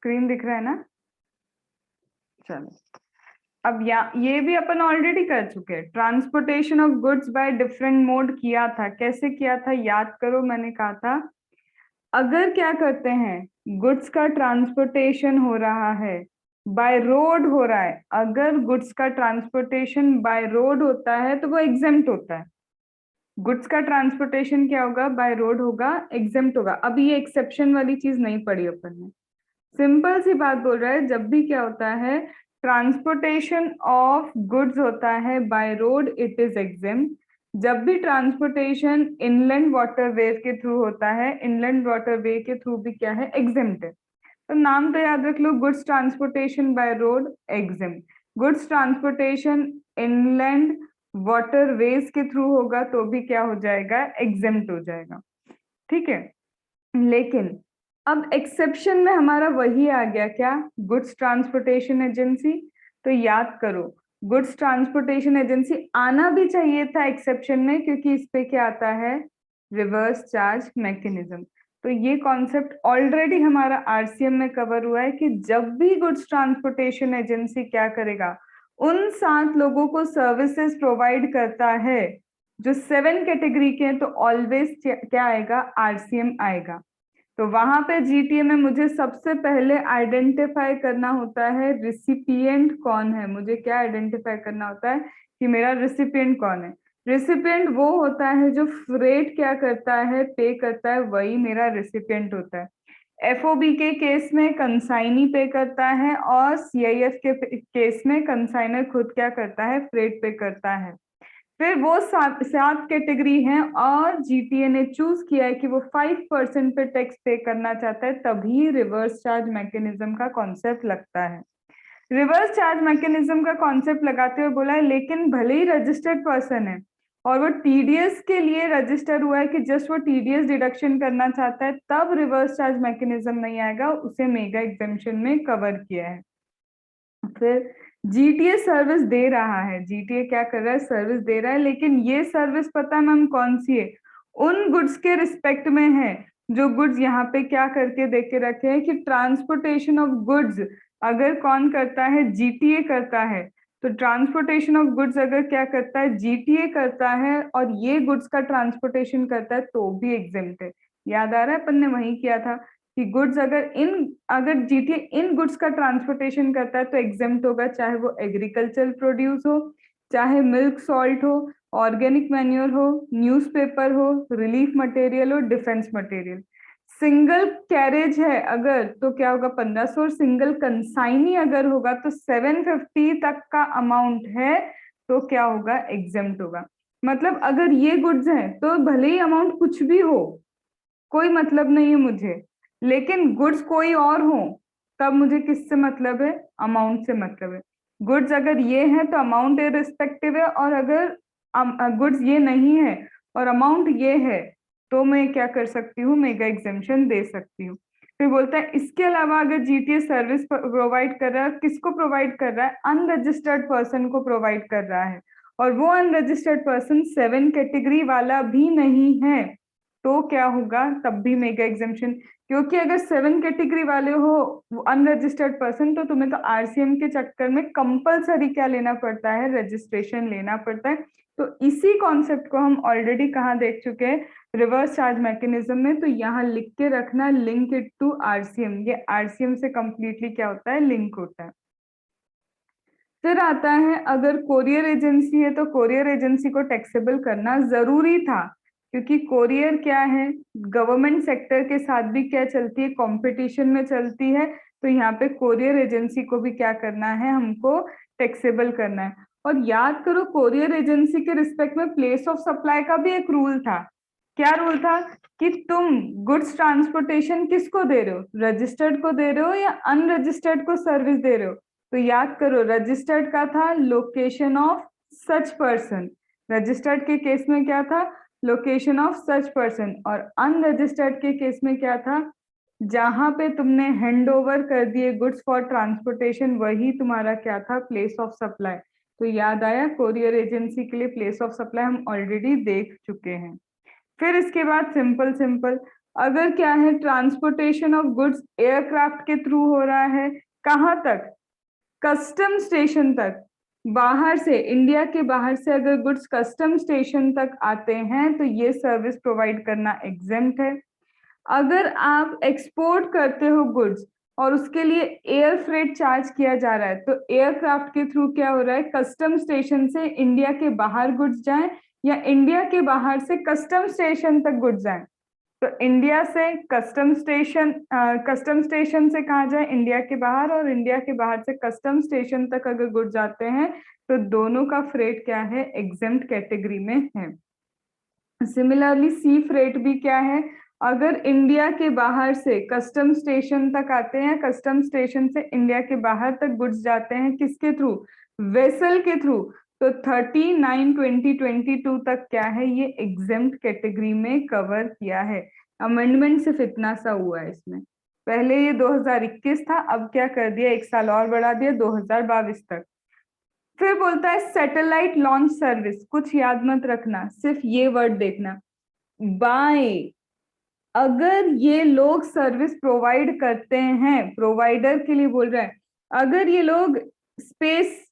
Screen दिख रहा है ना? चलो, अब ये भी अपन ऑलरेडी कर चुके हैं। Transportation of goods by different mode किया था। कैसे किया था याद करो, मैंने कहा था अगर क्या करते हैं गुड्स का ट्रांसपोर्टेशन हो रहा है बाय रोड हो रहा है, अगर गुड्स का ट्रांसपोर्टेशन बाय रोड होता है तो वो एग्जेम्प्ट होता है। गुड्स का ट्रांसपोर्टेशन क्या होगा? बाय रोड होगा, एग्जेम्प्ट होगा। अभी ये एक्सेप्शन वाली चीज नहीं पढ़ी अपन ने, सिंपल सी बात बोल रहा है। जब भी क्या होता है ट्रांसपोर्टेशन ऑफ गुड्स होता है by road, it is exempt. जब भी ट्रांसपोर्टेशन इनलैंड वाटरवे के थ्रू होता है, इनलैंड वाटरवे के थ्रू भी क्या है? एग्जेम्प्ट है। तो नाम तो याद रख लो, goods transportation by road exempt, goods transportation inland waterways के थ्रू होगा तो भी क्या हो जाएगा? एग्जेम्प्ट हो जाएगा। ठीक है, लेकिन अब एक्सेप्शन में हमारा वही आ गया, क्या? Goods transportation agency. तो याद करो, गुड्स ट्रांसपोर्टेशन एजेंसी आना भी चाहिए था एक्सेप्शन में, क्योंकि इस पे क्या आता है? Reverse charge mechanism. तो ये कॉन्सेप्ट ऑलरेडी हमारा आरसीएम में कवर हुआ है कि जब भी गुड्स ट्रांसपोर्टेशन एजेंसी क्या करेगा, उन 7 लोगों को सर्विसेज प्रोवाइड करता है जो 7 कैटेगरी के हैं, तो ऑलवेज क्या आएगा? आरसीएम आएगा। तो वहां पे जीटीए में मुझे सबसे पहले आइडेंटिफाई करना होता है रिसिपिएंट कौन है। मुझे क्या आइडेंटिफाई करना होता है कि मेरा रिसिपिएंट कौन है? रिसिपिएंट वो होता है जो फ्रेट क्या करता है? पे करता है, वही मेरा रिसिपिएंट होता है। एफओबी के केस में कंसाइनी पे करता है, और सीआईएफ के केस में कंसाइनर खुद क्या करता है? फ्रेट पे करता है। फिर वो 7 कैटेगरी हैं, और जीटीए ने चूज किया है कि वो 5% पे टैक्स पे करना चाहता है, तभी रिवर्स चार्ज मैकेनिज्म का कॉन्सेप्ट लगता है। रिवर्स चार्ज मैकेनिज्म का कॉन्सेप्ट लगाते हुए बोला है लेकिन भले ही रजिस्टर्ड पर्सन है और वो टीडीएस के लिए रजिस्टर हुआ है कि जस्ट वो टीडीएस डिडक्शन करना चाहता है, तब रिवर्स चार्ज मैकेनिज्म नहीं आएगा, उसे मेगा एग्जेम्पशन में कवर किया है। फिर जीटीए सर्विस दे रहा है, जीटीए क्या कर रहा है? सर्विस दे रहा है, लेकिन ये सर्विस पता है मैम कौन सी है? उन गुड्स के रिस्पेक्ट में है जो गुड्स यहाँ पे क्या करके देख के रखे हैं कि ट्रांसपोर्टेशन ऑफ गुड्स अगर कौन करता है? जीटीए करता है। तो ट्रांसपोर्टेशन ऑफ गुड्स अगर क्या करता है? जीटीए करता है, और ये गुड्स का ट्रांसपोर्टेशन करता है तो भी एग्जेम्प्ट है। याद आ रहा है, अपन ने वही किया था कि गुड्स अगर जीटीए इन गुड्स का ट्रांसपोर्टेशन करता है तो एग्जेम्प्ट होगा, चाहे वो एग्रीकल्चर प्रोड्यूस हो, चाहे मिल्क सॉल्ट हो, ऑर्गेनिक मैन्योर हो, न्यूज़पेपर हो, रिलीफ मटेरियल हो, डिफेंस मटेरियल। सिंगल कैरेज है अगर तो क्या होगा? 1500, और सिंगल कंसाइनी अगर होगा तो 750 तक का अमाउंट है तो क्या होगा? एग्जेम्प्ट होगा। मतलब अगर ये गुड्स हैं तो भले ही अमाउंट कुछ भी हो, कोई मतलब नहीं है मुझे, लेकिन गुड्स कोई और हो तब मुझे किससे मतलब है? अमाउंट से मतलब है। गुड्स अगर ये है तो अमाउंट इररिस्पेक्टिव है, और अगर गुड्स ये नहीं है और अमाउंट ये है तो मैं क्या कर सकती हूँ? मेगा एग्जेम्पशन दे सकती हूँ। फिर बोलता है इसके अलावा अगर जीटीए सर्विस प्रोवाइड कर रहा है, किसको प्रोवाइड कर रहा है? अनरजिस्टर्ड पर्सन को प्रोवाइड कर रहा है, और वो अनरजिस्टर्ड पर्सन 7 कैटेगरी वाला भी नहीं है, तो क्या होगा? तब भी मेगा एग्जेम्पशन। क्योंकि अगर 7 कैटेगरी वाले हो अनरजिस्टर्ड पर्सन, तो तुम्हें तो आरसीएम के चक्कर में कंपलसरी क्या लेना पड़ता है? रजिस्ट्रेशन लेना पड़ता है। तो इसी कॉन्सेप्ट को हम ऑलरेडी कहाँ देख चुके हैं? रिवर्स चार्ज मैकेनिज्म में। तो यहाँ लिख के रखना, लिंक इट टू आरसीएम। ये आरसीएम से कंप्लीटली क्या होता है? लिंक होता है। फिर आता है अगर कोरियर एजेंसी है तो कोरियर एजेंसी को टैक्सेबल करना जरूरी था, क्योंकि कोरियर क्या है? गवर्नमेंट सेक्टर के साथ भी क्या चलती है? कंपटीशन में चलती है। तो यहाँ पे कोरियर एजेंसी को भी क्या करना है? हमको टैक्सेबल करना है। और याद करो कोरियर एजेंसी के रिस्पेक्ट में प्लेस ऑफ सप्लाई का भी एक रूल था। क्या रूल था? कि तुम गुड्स ट्रांसपोर्टेशन किसको दे रहे हो? रजिस्टर्ड को दे रहे हो या अनरजिस्टर्ड को सर्विस दे रहे हो? तो याद करो रजिस्टर्ड का था location of such person, registered के केस में क्या था? Location of such person. और अनरजिस्टर्ड के केस में क्या था? जहां पे तुमने हैंड ओवर कर दिए गुड्स फॉर ट्रांसपोर्टेशन, वही तुम्हारा क्या था? Place of supply. तो याद आया, कोरियर एजेंसी के लिए प्लेस ऑफ सप्लाई हम ऑलरेडी देख चुके हैं। फिर इसके बाद सिंपल सिंपल अगर क्या है ट्रांसपोर्टेशन ऑफ गुड्स एयरक्राफ्ट के थ्रू हो रहा है, कहाँ तक, कस्टम स्टेशन तक, बाहर से, इंडिया के बाहर से अगर गुड्स कस्टम स्टेशन तक आते हैं तो ये सर्विस प्रोवाइड करना एग्जेम्प्ट है। अगर आप एक्सपोर्ट करते हो गुड्स और उसके लिए एयर फ्रेट चार्ज किया जा रहा है, तो एयरक्राफ्ट के थ्रू क्या हो रहा है, कस्टम स्टेशन से इंडिया के बाहर गुड्स जाएं या इंडिया के बाहर से कस्टम स्टेशन तक गुड्स जाएं। तो इंडिया से कस्टम स्टेशन से कहाँ जाए, इंडिया के बाहर, और इंडिया के बाहर से कस्टम स्टेशन तक अगर गुड्स जाते हैं तो दोनों का फ्रेट क्या है, एग्जेम्प्ट कैटेगरी में है। सिमिलरली सी फ्रेट भी क्या है, अगर इंडिया के बाहर से कस्टम स्टेशन तक आते हैं, कस्टम स्टेशन से इंडिया के बाहर तक गुड्स जाते हैं, किसके थ्रू, वेसल के थ्रू, तो 39/20/22 तक क्या है, ये एग्जेम्प्ट कैटेगरी में कवर किया है। अमेंडमेंट सिर्फ इतना सा हुआ है इसमें, पहले ये 2021 था, अब क्या कर दिया, एक साल और बढ़ा दिया 2022 तक। फिर बोलता है सैटेलाइट लॉन्च सर्विस, कुछ याद मत रखना, सिर्फ ये वर्ड देखना, बाय, अगर ये लोग सर्विस प्रोवाइड करते हैं, प्रोवाइडर के लिए बोल रहा है, अगर ये लोग स्पेस,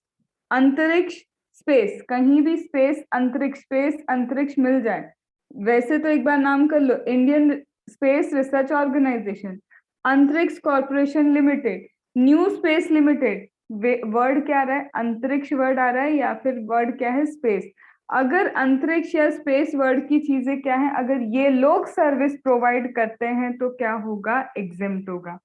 अंतरिक्ष, स्पेस, कहीं भी स्पेस अंतरिक्ष मिल जाए, वैसे तो एक बार नाम कर लो, इंडियन स्पेस रिसर्च ऑर्गेनाइजेशन, अंतरिक्ष corporation limited, new space limited, word क्या आ रहा है, अंतरिक्ष वर्ड आ रहा है या फिर वर्ड क्या है, स्पेस। अगर अंतरिक्ष या स्पेस वर्ड की चीजें क्या है, अगर ये लोग सर्विस प्रोवाइड करते हैं तो क्या होगा, एग्जेम्प्ट होगा।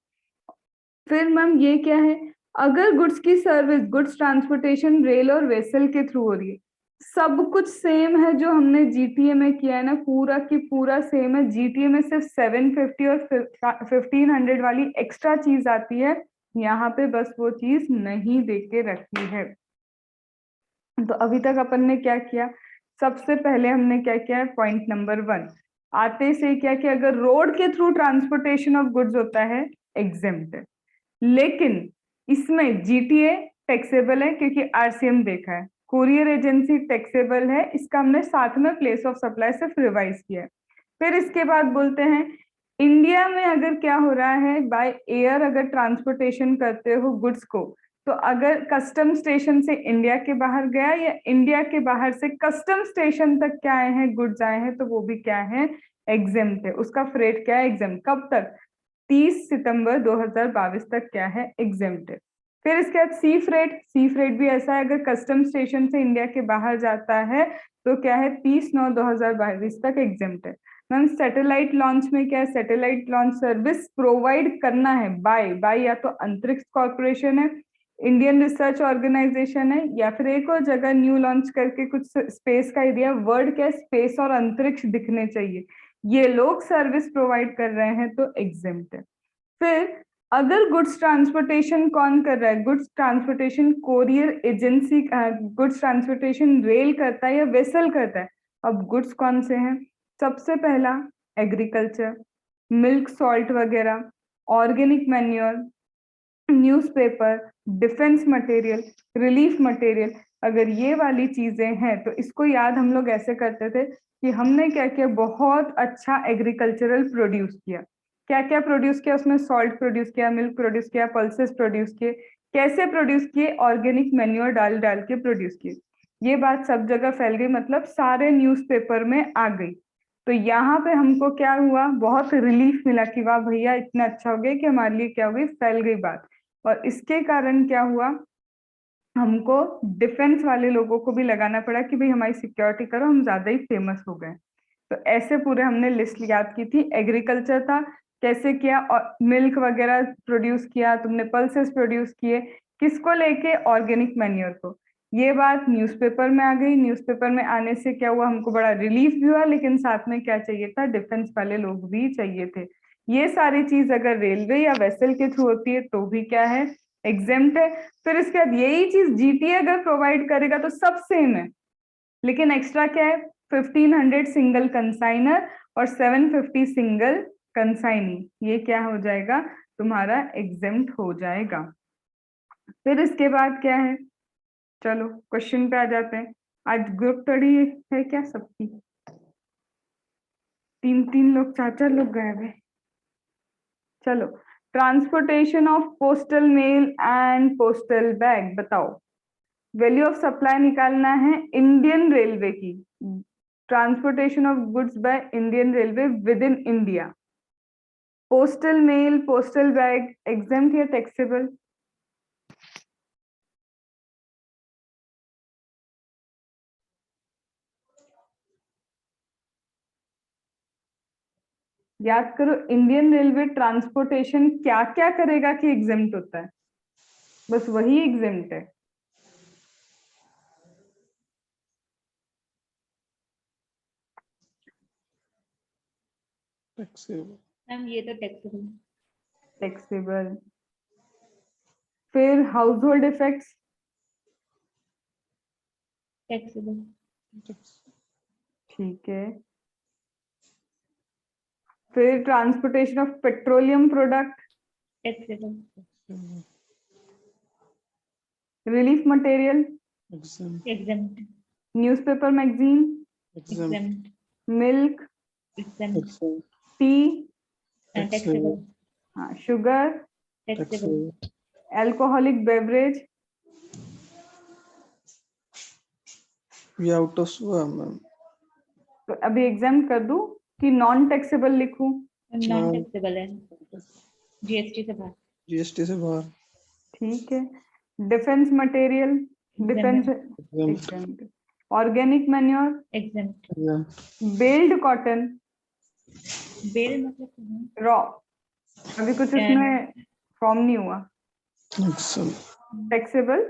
फिर मैम ये क्या है, अगर गुड्स की सर्विस, गुड्स ट्रांसपोर्टेशन रेल और वेसल के थ्रू हो रही है, सब कुछ सेम है जो हमने जीटीए में किया है ना, पूरा की पूरा सेम है। जीटीए में सिर्फ 750 और 1500 वाली एक्स्ट्रा चीज आती है, यहाँ पे बस वो चीज नहीं दे के रखी है। तो अभी तक अपन ने क्या किया, सबसे पहले हमने क्या किया, पॉइंट नंबर 1 आते से क्या किया, अगर रोड के थ्रू ट्रांसपोर्टेशन ऑफ गुड्स होता है एग्जेम्प्ट है, लेकिन इसमें जीटीए टैक्सेबल है क्योंकि आरसीएम देखा है, कुरियर एजेंसी टैक्सेबल है, इसका हमने साथ में प्लेस ऑफ सप्लाई सिर्फ रिवाइज किया है। फिर इसके बाद बोलते हैं इंडिया में अगर क्या हो रहा है, बाय एयर अगर ट्रांसपोर्टेशन करते हो गुड्स को, तो अगर कस्टम स्टेशन से इंडिया के बाहर गया या इंडिया के बाहर से कस्टम स्टेशन तक क्या आए हैं, गुड्स आए हैं, तो वो भी क्या है, एग्जेम्प्ट है, उसका फ्रेट क्या है, एग्जेम्प्ट, कब तक, 30 सितंबर 2022 तक क्या है, एग्जेम्प्ट है। फिर इसके बाद सी फ्रेट भी ऐसा है, अगर कस्टम स्टेशन से इंडिया के बाहर जाता है तो क्या है, 30/9/2022 तक एग्जेम्प्ट है। मैम सैटेलाइट लॉन्च में क्या है, सैटेलाइट लॉन्च सर्विस प्रोवाइड करना है बाय या तो अंतरिक्ष कॉर्पोरेशन है, इंडियन रिसर्च ऑर्गेनाइजेशन है, या फिर एक और जगह न्यू लॉन्च करके कुछ स्पेस का एरिया, वर्ड क्या है, स्पेस और अंतरिक्ष दिखने चाहिए, ये लोग सर्विस प्रोवाइड कर रहे हैं तो एग्जेम्प्ट है। फिर अगर गुड्स ट्रांसपोर्टेशन कौन कर रहा है, goods transportation courier agency, goods transportation rail करता है या वेसल करता है। अब गुड्स कौन से हैं, सबसे पहला एग्रीकल्चर, मिल्क सॉल्ट वगैरह, organic manure, newspaper, defence material, relief material, अगर ये वाली चीजें हैं तो इसको याद हम लोग ऐसे करते थे कि हमने क्या किया, बहुत अच्छा एग्रीकल्चरल प्रोड्यूस किया, क्या क्या प्रोड्यूस किया, उसमें सॉल्ट प्रोड्यूस किया, मिल्क प्रोड्यूस किया, पल्सेस प्रोड्यूस किए, कैसे प्रोड्यूस किए, ऑर्गेनिक मैन्योर डाल डाल के प्रोड्यूस किए। ये बात सब जगह फैल गई, मतलब सारे न्यूज़पेपर में आ गई। तो यहाँ पे हमको क्या हुआ, बहुत रिलीफ मिला कि वाह भैया इतना अच्छा हो गया कि हमारे लिए क्या हो गई, फैल गई बात। और इसके कारण क्या हुआ, हमको डिफेंस वाले लोगों को भी लगाना पड़ा कि भाई हमारी सिक्योरिटी करो, हम ज्यादा ही फेमस हो गए। तो ऐसे पूरे हमने लिस्ट याद की थी, एग्रीकल्चर था, कैसे किया, और मिल्क वगैरह प्रोड्यूस किया तुमने, पल्सेस प्रोड्यूस किए, किसको लेके, ऑर्गेनिक मैन्योर को। ये बात न्यूज़पेपर में आ गई, न्यूज़पेपर में आने से क्या हुआ, हमको बड़ा रिलीफ भी हुआ, लेकिन साथ में क्या चाहिए था, डिफेंस वाले लोग भी चाहिए थे। ये सारी चीज अगर रेलवे या वेसल के थ्रू होती है तो भी क्या है, एग्जेम्प्ट है। फिर इसके बाद यही चीज जीटीए अगर प्रोवाइड करेगा तो सब सेम है, लेकिन एक्स्ट्रा क्या है, 1500 सिंगल कंसाइनर और 750 सिंगल कंसाइनी, ये क्या हो जाएगा, तुम्हारा एग्जेम्प्ट हो जाएगा। फिर इसके बाद क्या है, चलो क्वेश्चन पे आ जाते हैं। आज ग्रुप स्टडी है क्या सबकी, तीन तीन लोग, चार चार लोग गए हुए। चलो, transportation of postal mail and postal bag बताओ। वैल्यू ऑफ सप्लाई निकालना है इंडियन रेलवे की। Transportation of goods by Indian railway within India. Postal mail, postal bag exempt या टैक्सेबल? याद करो, इंडियन रेलवे ट्रांसपोर्टेशन क्या क्या करेगा कि एग्जेम्प्ट होता है? बस वही एग्जेम्प्ट है। टैक्सेबल। मैम ये तो टैक्सेबल। टैक्सेबल। फिर हाउस होल्ड इफेक्ट्स टैक्सेबल। ठीक है। फिर transportation of petroleum product taxable. Relief material exempt. Exempt. Newspaper magazine exempt. Exempt. Milk exempt. Tea taxable. हाँ शुगर टैक्सेबल। अल्कोहलिक बेवरेज ये आउट ऑफ मैम। तो अभी एग्जाम कर दूं कि नॉन टैक्सेबल लिखूं? नॉन टैक्सेबल है, जीएसटी से बाहर। जीएसटी से बाहर। ठीक है। Defence material defence exempt. Organic manure exempt. Baled cotton bell मतलब रॉ अभी कुछ उसमें फॉर्म नहीं हुआ। टैक्सेबल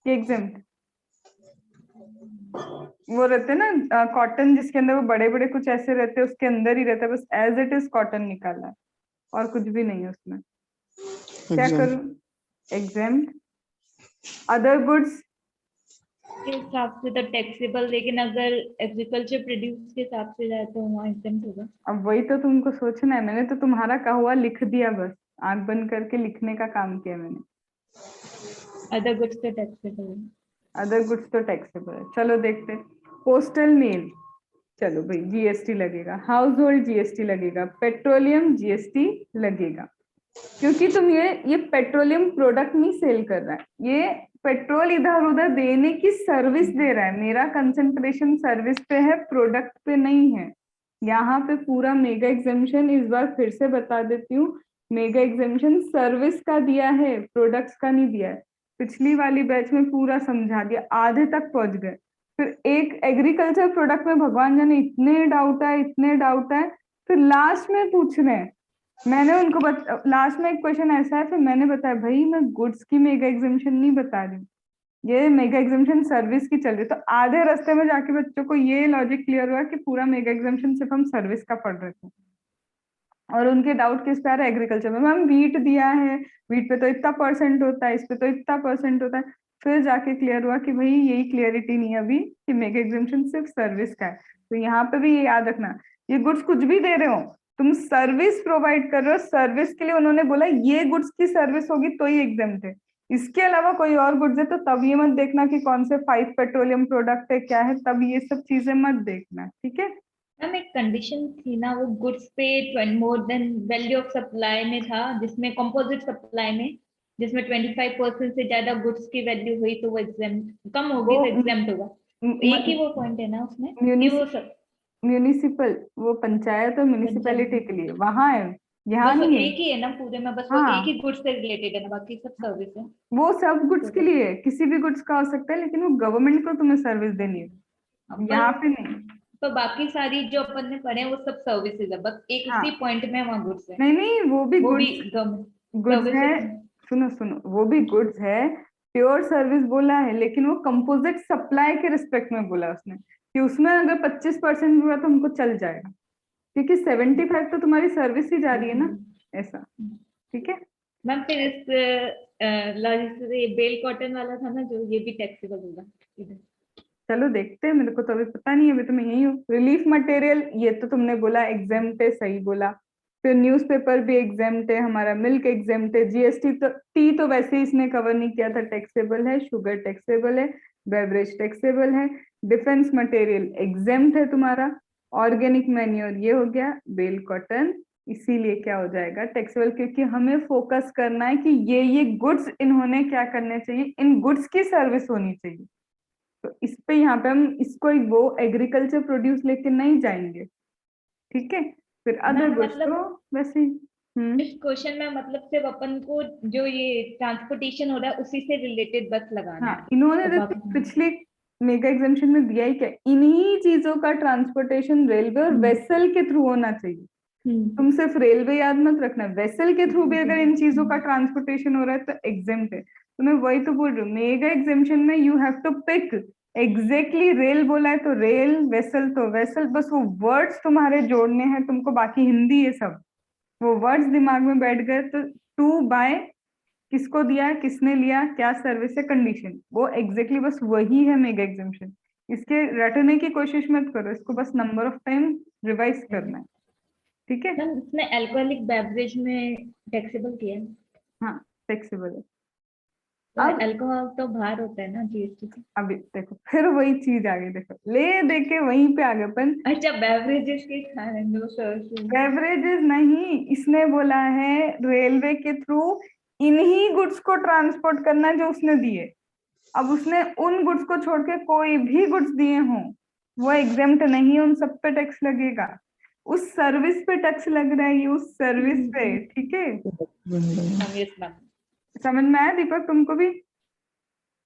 कि एग्जेम्प्ट? वो रहते ना कॉटन जिसके अंदर वो बड़े बड़े कुछ ऐसे रहते हैं, उसके अंदर ही रहता है, बस एज इट इज कॉटन निकाला है और कुछ भी नहीं है उसमें। क्या करूं? एग्जेम्प्ट। अदर गुड्स के हिसाब से तो टैक्सेबल, लेकिन अगर एग्रीकल्चर प्रोड्यूस के हिसाब से जाए तो वहाँ एग्जाम्प्ट होगा। अब वही तो तुमको सोचना है, मैंने तो तुम्हारा कहा हुआ लिख दिया, बस आंख बंद करके लिखने का काम किया मैंने। अदर गुड्स तो टैक्सेबल है। अदर गुड्स तो टैक्सेबल है। चलो देखते। पोस्टल मेल, चलो भाई जीएसटी लगेगा, हाउस होल्ड जीएसटी लगेगा, पेट्रोलियम जीएसटी लगेगा, क्योंकि तुम ये पेट्रोलियम प्रोडक्ट नहीं सेल कर रहा है, ये पेट्रोल इधर उधर देने की सर्विस दे रहा है। मेरा कंसंट्रेशन सर्विस पे है, प्रोडक्ट पे नहीं है। यहाँ पे पूरा मेगा एग्जेम्पशन, इस बार फिर से बता देती हूँ, मेगा एग्जेम्पशन सर्विस का दिया है, प्रोडक्ट्स का नहीं दिया है। पिछली वाली बैच में पूरा समझा दिया, आधे तक पहुंच गए। फिर एक एग्रीकल्चर प्रोडक्ट में भगवान जाने इतने डाउट है, इतने डाउट है, फिर लास्ट में पूछ रहे हैं। मैंने उनको लास्ट में एक क्वेश्चन ऐसा है, फिर मैंने बताया भाई मैं गुड्स की मेगा एग्जामिशन नहीं बता रही हूँ, ये मेगा एग्जामिशन सर्विस की चल रही। तो आधे रास्ते में जाके बच्चों को ये लॉजिक क्लियर हुआ कि पूरा मेगा एग्जामिशन सिर्फ हम सर्विस का पढ़ रहे थे। और उनके डाउट किस पे आ रहा है? एग्रीकल्चर में। मैम वीट दिया है, वीट पे तो इतना परसेंट होता है, इस पे तो इतना परसेंट होता है। फिर जाके क्लियर हुआ कि भाई यही क्लियरिटी नहीं है अभी कि मेगा एग्जामिशन सिर्फ सर्विस का है। तो यहाँ पे भी ये याद रखना, ये गुड्स कुछ भी दे रहे हो, तुम सर्विस प्रोवाइड कर रहे हो, सर्विस के लिए उन्होंने बोला ये गुड्स की सर्विस होगी तो ही एग्जाम्प्ट है। इसके अलावा कोई और गुड्स है तो तब ये मत देखना कि कौन से 5 पेट्रोलियम प्रोडक्ट है क्या है, तब ये सब चीजें मत देखना, ठीक है? मैम एक कंडीशन थी ना, वो गुड्स पे more than value of supply में था, जिसमें कंपोजिट सप्लाई में, जिसमें 25% से ज्यादा गुड्स की वैल्यू हुई तो वो एग्जाम्प्ट, कम होगी वो तो एग्जाम्प्ट होगा। एक ही वो पॉइंट है ना उसमें कि वो सब म्यूनिसिपल, वो पंचायत और म्यूनिसिपैलिटी के लिए वहां है, यहाँ बस वो नहीं है। एक ही है ना पूरे में, बस वो एक हाँ ही गुड्स से रिलेटेड है ना, बाकी सब सर्विस है। वो सब गुड्स के लिए है, किसी भी गुड्स का हो सकता है, लेकिन वो गवर्नमेंट को तुम्हें सर्विस देनी है, यहाँ पे नहीं। तो बाकी सारी जो अपन ने पढ़े हैं वो सब सर्विसेज है, बस एक इसी हाँ पॉइंट में वहाँ गुड्स है। नहीं नहीं, वो भी वो भी गुड्स, गवर्नमेंट गुड्स है। सर्विसेज। सुनो सुनो, वो भी गुड्स है, प्योर सर्विस बोला है, लेकिन वो कंपोजिट सप्लाई के रिस्पेक्ट में बोला उसने कि उसमें अगर 25% हुआ तो हमको चल जाएगा, क्योंकि 75 तो तुम्हारी सर्विस ही जा रही है ना, ऐसा। ठीक है मैम फिर इस लॉजिक से बेल कॉटन वाला था ना जो, ये भी टैक्सेबल होगा इधर। चलो देखते हैं, मेरे को तो अभी पता नहीं है, अभी तो मैं यही हूँ। रिलीफ मटेरियल ये तो तुमने बोला एग्जेम्प्ट है, सही बोला। फिर न्यूज़पेपर भी एग्जेम्प्ट है हमारा, मिल्क एग्जेम्प्ट है, जीएसटी तो टी तो वैसे ही इसने कवर नहीं किया था, टैक्सेबल है, शुगर टैक्सेबल है, बेवरेज टैक्सेबल है, डिफेंस मटेरियल एग्जेम्प्ट है तुम्हारा, ऑर्गेनिक मैन्योर ये हो गया, बेल कॉटन, इसीलिए क्या हो जाएगा टैक्सेबल, क्योंकि हमें फोकस करना है कि ये गुड्स इन्होंने क्या करने चाहिए, इन गुड्स की सर्विस होनी चाहिए। तो इस पे यहाँ पे हम इसको वो एग्रीकल्चर प्रोड्यूस लेके नहीं जाएंगे, ठीक है। फिर अदर गुड्स मतलब तो वैसे ही इस क्वेश्चन में मतलब सिर्फ अपन को जो ये ट्रांसपोर्टेशन हो रहा है उसी से रिलेटेड बस लगाना हाँ, है। इन्होंने तो देखो बाकी पिछले मेगा एग्जामिशन में दिया ही क्या, इन्हीं चीजों का ट्रांसपोर्टेशन रेलवे और वेसल के थ्रू होना चाहिए। तुम सिर्फ रेलवे याद मत रखना, वेसल के थ्रू भी अगर इन चीजों का ट्रांसपोर्टेशन हो रहा है तो एग्जेम्प्ट है। तो मैं वही तो बोल रही हूँ, मेगा एग्जामिशन में you have to pick exactly, rail बोला है तो रेल, वेसल तो वेसल, बस वो वर्ड्स तुम्हारे जोड़ने हैं तुमको, बाकी हिंदी है सब, वो वर्ड्स दिमाग में बैठ गए तो टू बाय किसको दिया है, किसने लिया, क्या सर्विस है, कंडीशन, वो एग्जैक्टली बस वही है मेगा एग्जामिशन। इसके रटने की कोशिश मत करो, इसको बस नंबर ऑफ टाइम रिवाइज करना है, ठीक है। मैम इसने अल्कोहलिक बेवरेज में टैक्सेबल किया है। हाँ, फ्लेक्सिबल है। तो अब अल्कोहल तो बाहर होता है ना जीएसटी से। अभी देखो फिर वही चीज आ गई, देखो ले दे के वहीं पे आ गए अपन। अच्छा बेवरेजेस के खाने दो सर्विस। बेवरेजेस नहीं, इसने बोला है रेलवे के थ्रू इन्हीं गुड्स को ट्रांसपोर्ट करना जो उसने दिए। अब उसने उन गुड्स को छोड़ के कोई भी गुड्स दिए हों, वो एग्जेम्प्ट नहीं है, उन सब पे टैक्स लगेगा। उस सर्विस पे टैक्स लग रहा है, ये उस सर्विस पे, ठीक है। Yes ma'am. समझ में आया दीपक तुमको भी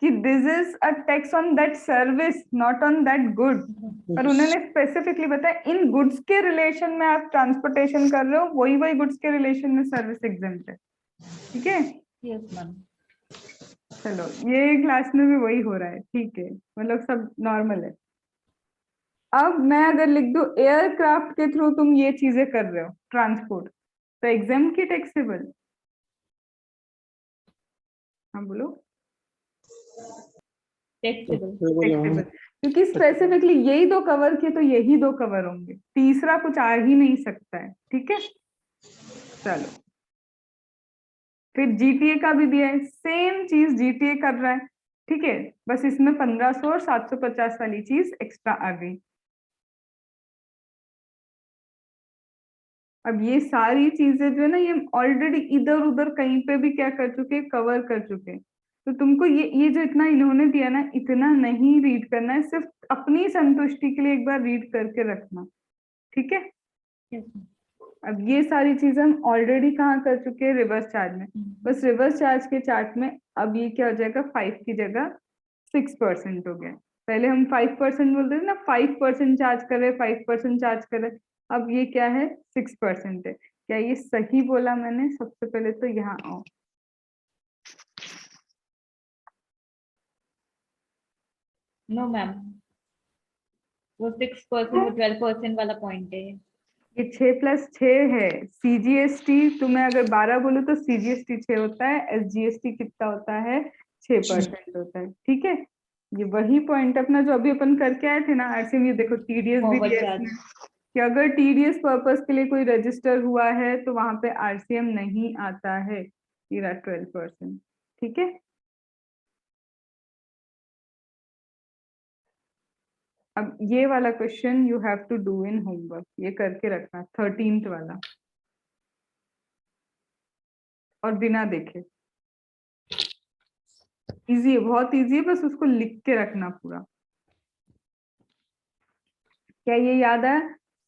कि this is a tax on that service, not on that good. और उन्होंने स्पेसिफिकली बताया इन गुड्स के रिलेशन में आप ट्रांसपोर्टेशन कर रहे हो, वही वही गुड्स के रिलेशन में सर्विस एग्जेम्प्ट है, ठीक है। Yes ma'am. चलो ये क्लास में भी वही हो रहा है, ठीक है, मतलब सब नॉर्मल है। अब मैं अगर लिख दूं एयरक्राफ्ट के थ्रू तुम ये चीजें कर रहे हो ट्रांसपोर्ट, तो एग्जाम की टैक्सेबल। हाँ बोलो। टैक्सेबल। टैक्सेबल, क्योंकि स्पेसिफिकली यही दो कवर किए तो यही दो कवर होंगे, तीसरा कुछ आ ही नहीं सकता है, ठीक है। चलो फिर जीटीए का भी दिया है, सेम चीज जीटीए कर रहा है, ठीक है, बस इसमें 1500 और 750 वाली चीज एक्स्ट्रा आ गई। अब ये सारी चीजें जो है ना, ये ऑलरेडी इधर उधर कहीं पे भी क्या कर चुके, कवर कर चुके। तो तुमको ये जो इतना इन्होंने दिया ना, इतना नहीं रीड करना है, सिर्फ अपनी संतुष्टि के लिए एक बार रीड करके रखना, ठीक है। यस अब ये सारी चीजें हम ऑलरेडी कहाँ कर चुके हैं, रिवर्स चार्ज में। बस रिवर्स चार्ज के चार्ट में अब ये क्या हो जाएगा, 5 की जगह 6% हो गया। पहले हम 5% बोलते थे ना, 5% चार्ज कर रहे, 5% चार्ज कर रहे, अब ये क्या है, 6% है। क्या ये सही बोला मैंने? सबसे पहले तो यहाँ आओ, नो मैम, वो 6% वो 12% वाला पॉइंट है। ये 6+6 है। सीजीएसटी तुम्हें अगर 12 बोलो तो सीजीएसटी 6 होता है, एसजीएसटी कितना होता है, 6% होता है, ठीक है। ये वही पॉइंट अपना जो अभी अपन करके आए थे ना आरसीएम, ये देखो टीडीएस भी ओवर दिया है चार्ज। इसमें, कि अगर टीडीएस पर्पस के लिए कोई रजिस्टर हुआ है तो वहां पे आरसीएम नहीं आता है, ये 12%, ठीक है। अब ये वाला question you have to do in homework, ये करके रखना 13th वाला, और बिना देखे। इजी है, बहुत इजी है, बस उसको लिख के रखना पूरा। क्या ये याद है?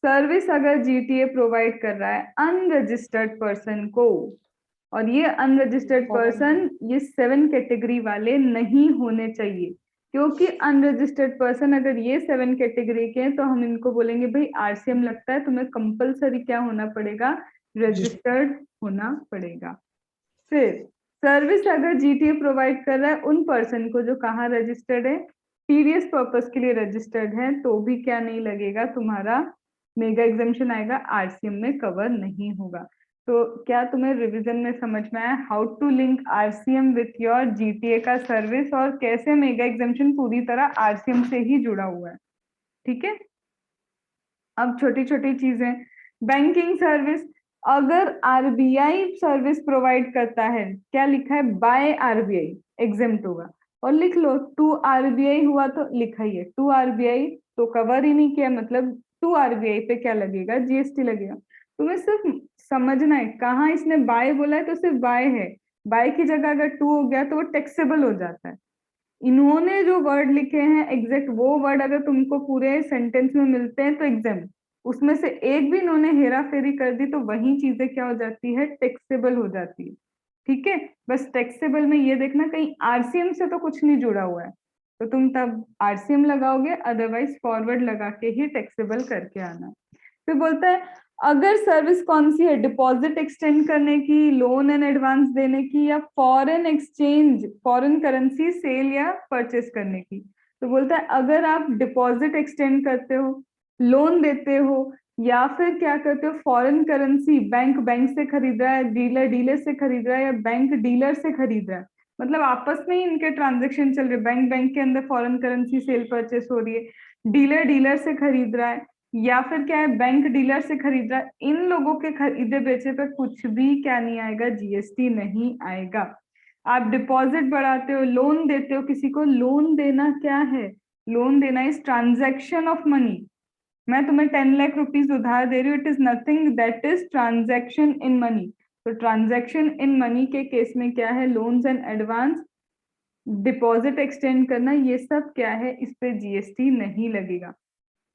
सर्विस अगर जीटीए प्रोवाइड कर रहा है अनरजिस्टर्ड पर्सन को, और ये अनरजिस्टर्ड पर्सन ये 7 कैटेगरी वाले नहीं होने चाहिए, क्योंकि अनरजिस्टर्ड पर्सन अगर ये 7 कैटेगरी के हैं तो हम इनको बोलेंगे भाई आरसीएम लगता है, तुम्हें कंपलसरी क्या होना पड़ेगा, रजिस्टर्ड होना पड़ेगा। फिर सर्विस अगर जीटीए प्रोवाइड कर रहा है उन पर्सन को जो कहाँ रजिस्टर्ड है, टीडीएस पर्पस के लिए रजिस्टर्ड है, तो भी क्या नहीं लगेगा, तुम्हारा मेगा एग्जामिशन आएगा, आरसीएम में कवर नहीं होगा। तो क्या तुम्हें रिवीजन में समझ में आया how to link RCM with your GTA का सर्विस, और कैसे मेगा एग्जामिशन पूरी तरह आरसीएम से ही जुड़ा हुआ है, ठीक है। अब छोटी छोटी चीजें, बैंकिंग सर्विस, अगर आरबीआई सर्विस प्रोवाइड करता है, क्या लिखा है, बाय आरबीआई, एग्जेम्प्ट होगा। और लिख लो टू आरबीआई हुआ तो लिखा ही है टू आरबीआई, तो कवर ही नहीं किया, मतलब टू आरबीआई पे क्या लगेगा, जीएसटी लगेगा। तुम्हें सिर्फ समझना है कहाँ इसने बाय बोला है तो सिर्फ बाय है, बाय की जगह अगर टू हो गया तो वो टैक्सेबल हो जाता है। इन्होंने जो वर्ड लिखे हैं एग्जैक्ट वो वर्ड अगर तुमको पूरे सेंटेंस में मिलते हैं तो एग्जाम, उसमें से एक भी इन्होंने हेरा फेरी कर दी तो वही चीजें क्या हो जाती है, टैक्सेबल हो जाती है। ठीक है, बस टैक्सेबल में ये देखना कहीं आरसीएम से तो कुछ नहीं जुड़ा हुआ है, तो तुम तब आरसीएम लगाओगे, अदरवाइज फॉरवर्ड लगा के ही टैक्सेबल करके आना। फिर बोलता है अगर सर्विस कौन सी है, डिपॉजिट एक्सटेंड करने की, लोन एंड एडवांस देने की, या foreign exchange foreign currency sale या परचेस करने की। तो बोलता है अगर आप डिपॉजिट एक्सटेंड करते हो, लोन देते हो, या फिर क्या करते हो फॉरेन करेंसी, बैंक से खरीद रहा है, डीलर से खरीद रहा है, या बैंक डीलर से खरीद रहा है, मतलब आपस में ही इनके ट्रांजेक्शन चल रहे, बैंक के अंदर फॉरेन करेंसी सेल परचेस हो रही है, डीलर से खरीद रहा है, या फिर क्या है बैंक डीलर से खरीद रहा है, इन लोगों के खरीदे बेचे पे कुछ भी क्या नहीं आएगा, जीएसटी नहीं आएगा। आप डिपॉजिट बढ़ाते हो, लोन देते हो किसी को, लोन देना क्या है, लोन देना इज ट्रांजैक्शन ऑफ मनी। मैं तुम्हें 10 लाख रुपीज उधार दे रही हूँ, it is nothing that is transaction in money. तो ट्रांजैक्शन इन मनी के केस में क्या है, loans and advance, deposit extend करना, ये सब क्या है, इस पे जीएसटी नहीं लगेगा।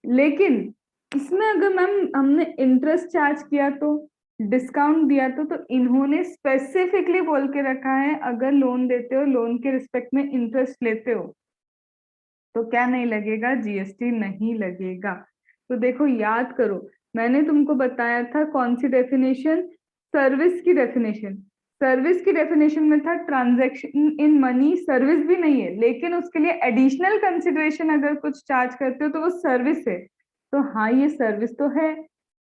लेकिन इसमें अगर मैम हमने इंटरेस्ट चार्ज किया तो, डिस्काउंट दिया तो इन्होंने स्पेसिफिकली बोल के रखा है अगर लोन देते हो, लोन के रिस्पेक्ट में इंटरेस्ट लेते हो तो क्या नहीं लगेगा, जीएसटी नहीं लगेगा। तो देखो याद करो, मैंने तुमको बताया था कौन सी डेफिनेशन, सर्विस की डेफिनेशन। सर्विस की डेफिनेशन में था ट्रांजैक्शन इन मनी, सर्विस भी नहीं है लेकिन उसके लिए एडिशनल कंसिडरेशन अगर कुछ चार्ज करते हो तो वो सर्विस है। तो हाँ ये सर्विस तो है,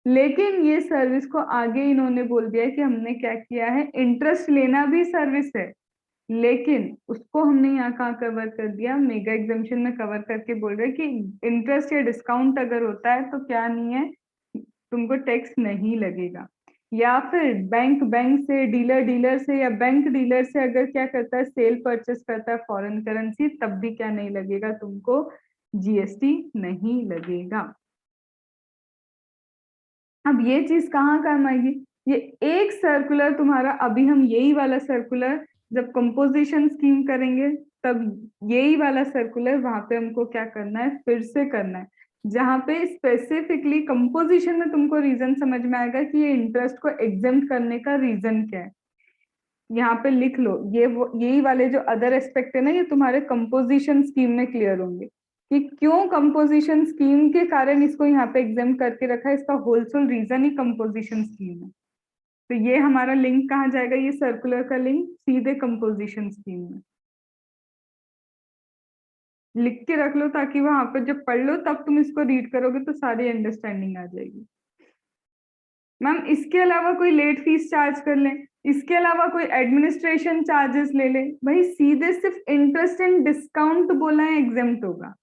लेकिन ये सर्विस को आगे इन्होंने बोल दिया कि हमने क्या किया है, इंटरेस्ट लेना भी सर्विस है, लेकिन उसको हमने यहाँ कहाँ कवर कर दिया, मेगा एग्जाम्शन में कवर करके बोल रहे कि इंटरेस्ट या डिस्काउंट अगर होता है तो क्या नहीं है, तुमको टैक्स नहीं लगेगा। या फिर बैंक से, डीलर से, या बैंक डीलर से अगर क्या करता है, सेल परचेस करता है फॉरेन करेंसी, तब भी क्या नहीं लगेगा, तुमको जीएसटी नहीं लगेगा। अब ये चीज कहाँ काम आएगी, ये एक सर्कुलर तुम्हारा, अभी हम यही वाला सर्कुलर जब कंपोजिशन स्कीम करेंगे तब यही वाला सर्कुलर वहां पे हमको क्या करना है, फिर से करना है, जहां पे स्पेसिफिकली कंपोजिशन में तुमको रीजन समझ में आएगा कि ये इंटरेस्ट को एग्जेम्प्ट करने का रीजन क्या है। यहाँ पे लिख लो, यही वाले जो अदर एस्पेक्ट है ना, ये तुम्हारे कंपोजिशन स्कीम में क्लियर होंगे कि क्यों कंपोजिशन स्कीम के कारण इसको यहाँ पे एग्जाम करके रखा है, इसका होलसेल रीजन ही कंपोजिशन स्कीम है। तो ये हमारा लिंक कहाँ जाएगा, ये सर्कुलर का लिंक सीधे कंपोजिशन स्कीम में लिख के रख लो, ताकि वहां पर जब पढ़ लो तब तुम इसको रीड करोगे तो सारी अंडरस्टैंडिंग आ जाएगी। मैम इसके अलावा कोई लेट फीस चार्ज कर ले, इसके अलावा कोई एडमिनिस्ट्रेशन चार्जेस ले ले, भाई सीधे सिर्फ इंटरेस्ट एंड डिस्काउंट बोला है एग्जेम्प्ट होगा,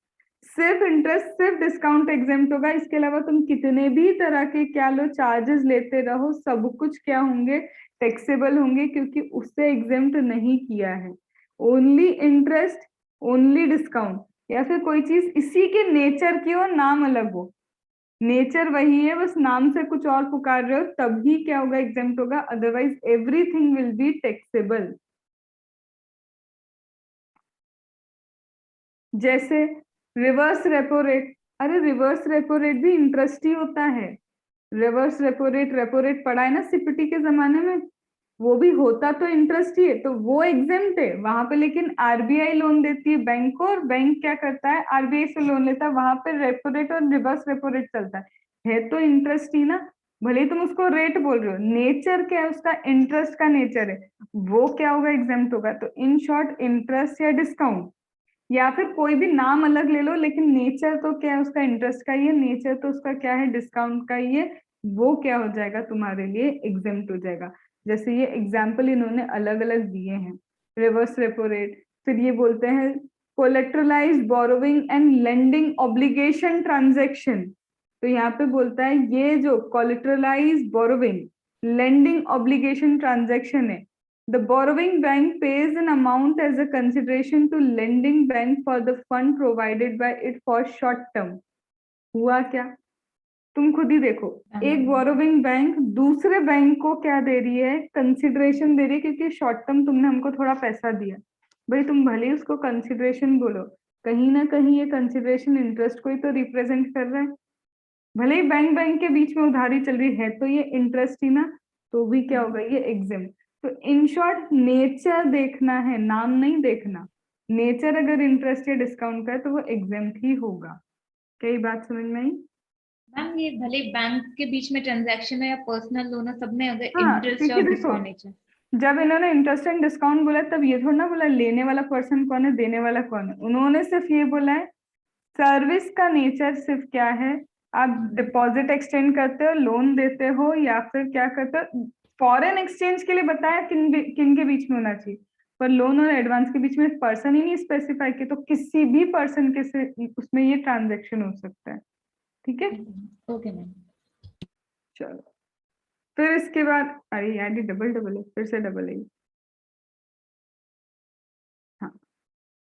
सिर्फ इंटरेस्ट सिर्फ डिस्काउंट एग्जेम्प्ट होगा, इसके अलावा तुम कितने भी तरह के क्या लो चार्जेस लेते रहो, सब कुछ क्या होंगे, टैक्सेबल होंगे, क्योंकि उससे एग्जेम्प्ट नहीं किया है। ओनली इंटरेस्ट, ओनली डिस्काउंट, या फिर कोई चीज इसी के नेचर की हो, नाम अलग हो, नेचर वही है बस नाम से कुछ और पुकार रहे हो, तभी क्या होगा, एग्जेम्प्ट होगा, otherwise everything will be taxable. जैसे रिवर्स रेपो रेट, अरे रिवर्स रेपो रेट भी इंटरेस्ट ही होता है। रिवर्स रेपो रेट पढ़ा है ना सीपीटी के जमाने में, वो भी होता तो इंटरेस्ट ही है, तो वो एग्जेम्प्ट है वहां पे, लेकिन आरबीआई लोन देती है बैंक को, और बैंक क्या करता है, आरबीआई से लोन लेता है, वहां पे रेपो रेट और रिवर्स रेपो रेट चलता है तो इंटरेस्ट ही ना, भले ही तुम उसको रेट बोल रहे हो, नेचर क्या है उसका, इंटरेस्ट का नेचर है, वो क्या होगा, एग्जेम्प्ट होगा। तो इन शॉर्ट इंटरेस्ट या डिस्काउंट, या फिर कोई भी नाम अलग ले लो, लेकिन नेचर तो क्या है उसका, इंटरेस्ट का ही है, नेचर तो उसका क्या है, डिस्काउंट का ही है, वो क्या हो जाएगा तुम्हारे लिए, एग्जेम्प्ट हो जाएगा। जैसे ये एग्जाम्पल इन्होंने अलग अलग दिए हैं, रिवर्स रेपो रेट, फिर ये बोलते हैं collateralised borrowing and lending obligation transaction, तो यहाँ पे बोलता है ये जो collateralised borrowing lending obligation transaction है, the borrowing bank pays an amount as a consideration to lending bank for the fund provided by it for short term। हुआ क्या, तुम खुद ही देखो, एक बोरोविंग बैंक दूसरे बैंक को क्या दे रही है, कंसिडरेशन दे रही है, क्योंकि शॉर्ट टर्म तुमने हमको थोड़ा पैसा दिया। भाई तुम भले ही उसको कंसिडरेशन बोलो, कहीं ना कहीं ये कंसिडरेशन इंटरेस्ट को ही तो रिप्रेजेंट कर रहा है। भले ही बैंक बैंक के बीच में उधारी चल रही है, तो ये इंटरेस्ट ही ना, तो भी क्या होगा, ये एग्जाम। तो इन शॉर्ट नेचर देखना है, नाम नहीं देखना। नेचर अगर इंटरेस्ट या डिस्काउंट का है तो वो एग्जाम ही होगा। कई बात समझ में आई? मैम ये भले बैंक के बीच में ट्रांजैक्शन है या पर्सनल लोन है, सब में अगर हाँ, इंटरेस्ट क्योंकि और देखो, डिस्काउंट नेचर। जब इन्होंने इंटरेस्ट एंड डिस्काउंट बोला तब ये थोड़ा ना बोला लेने वाला पर्सन कौन है, देने वाला कौन है। उन्होंने सिर्फ ये बोला है सर्विस का नेचर सिर्फ क्या है, आप डिपॉजिट एक्सटेंड करते हो, लोन देते हो, या फिर क्या करते हो। फॉरेन एक्सचेंज के लिए बताया किन के बीच में होना चाहिए, पर लोन और एडवांस के बीच में पर्सन ही नहीं स्पेसिफाई किया, तो किसी भी पर्सन के से उसमें ये ट्रांजेक्शन हो सकता है। ठीक है, ओके मैम। चलो फिर इसके बाद, अरे यार ये डबल डबल है, फिर से डबल है। हाँ,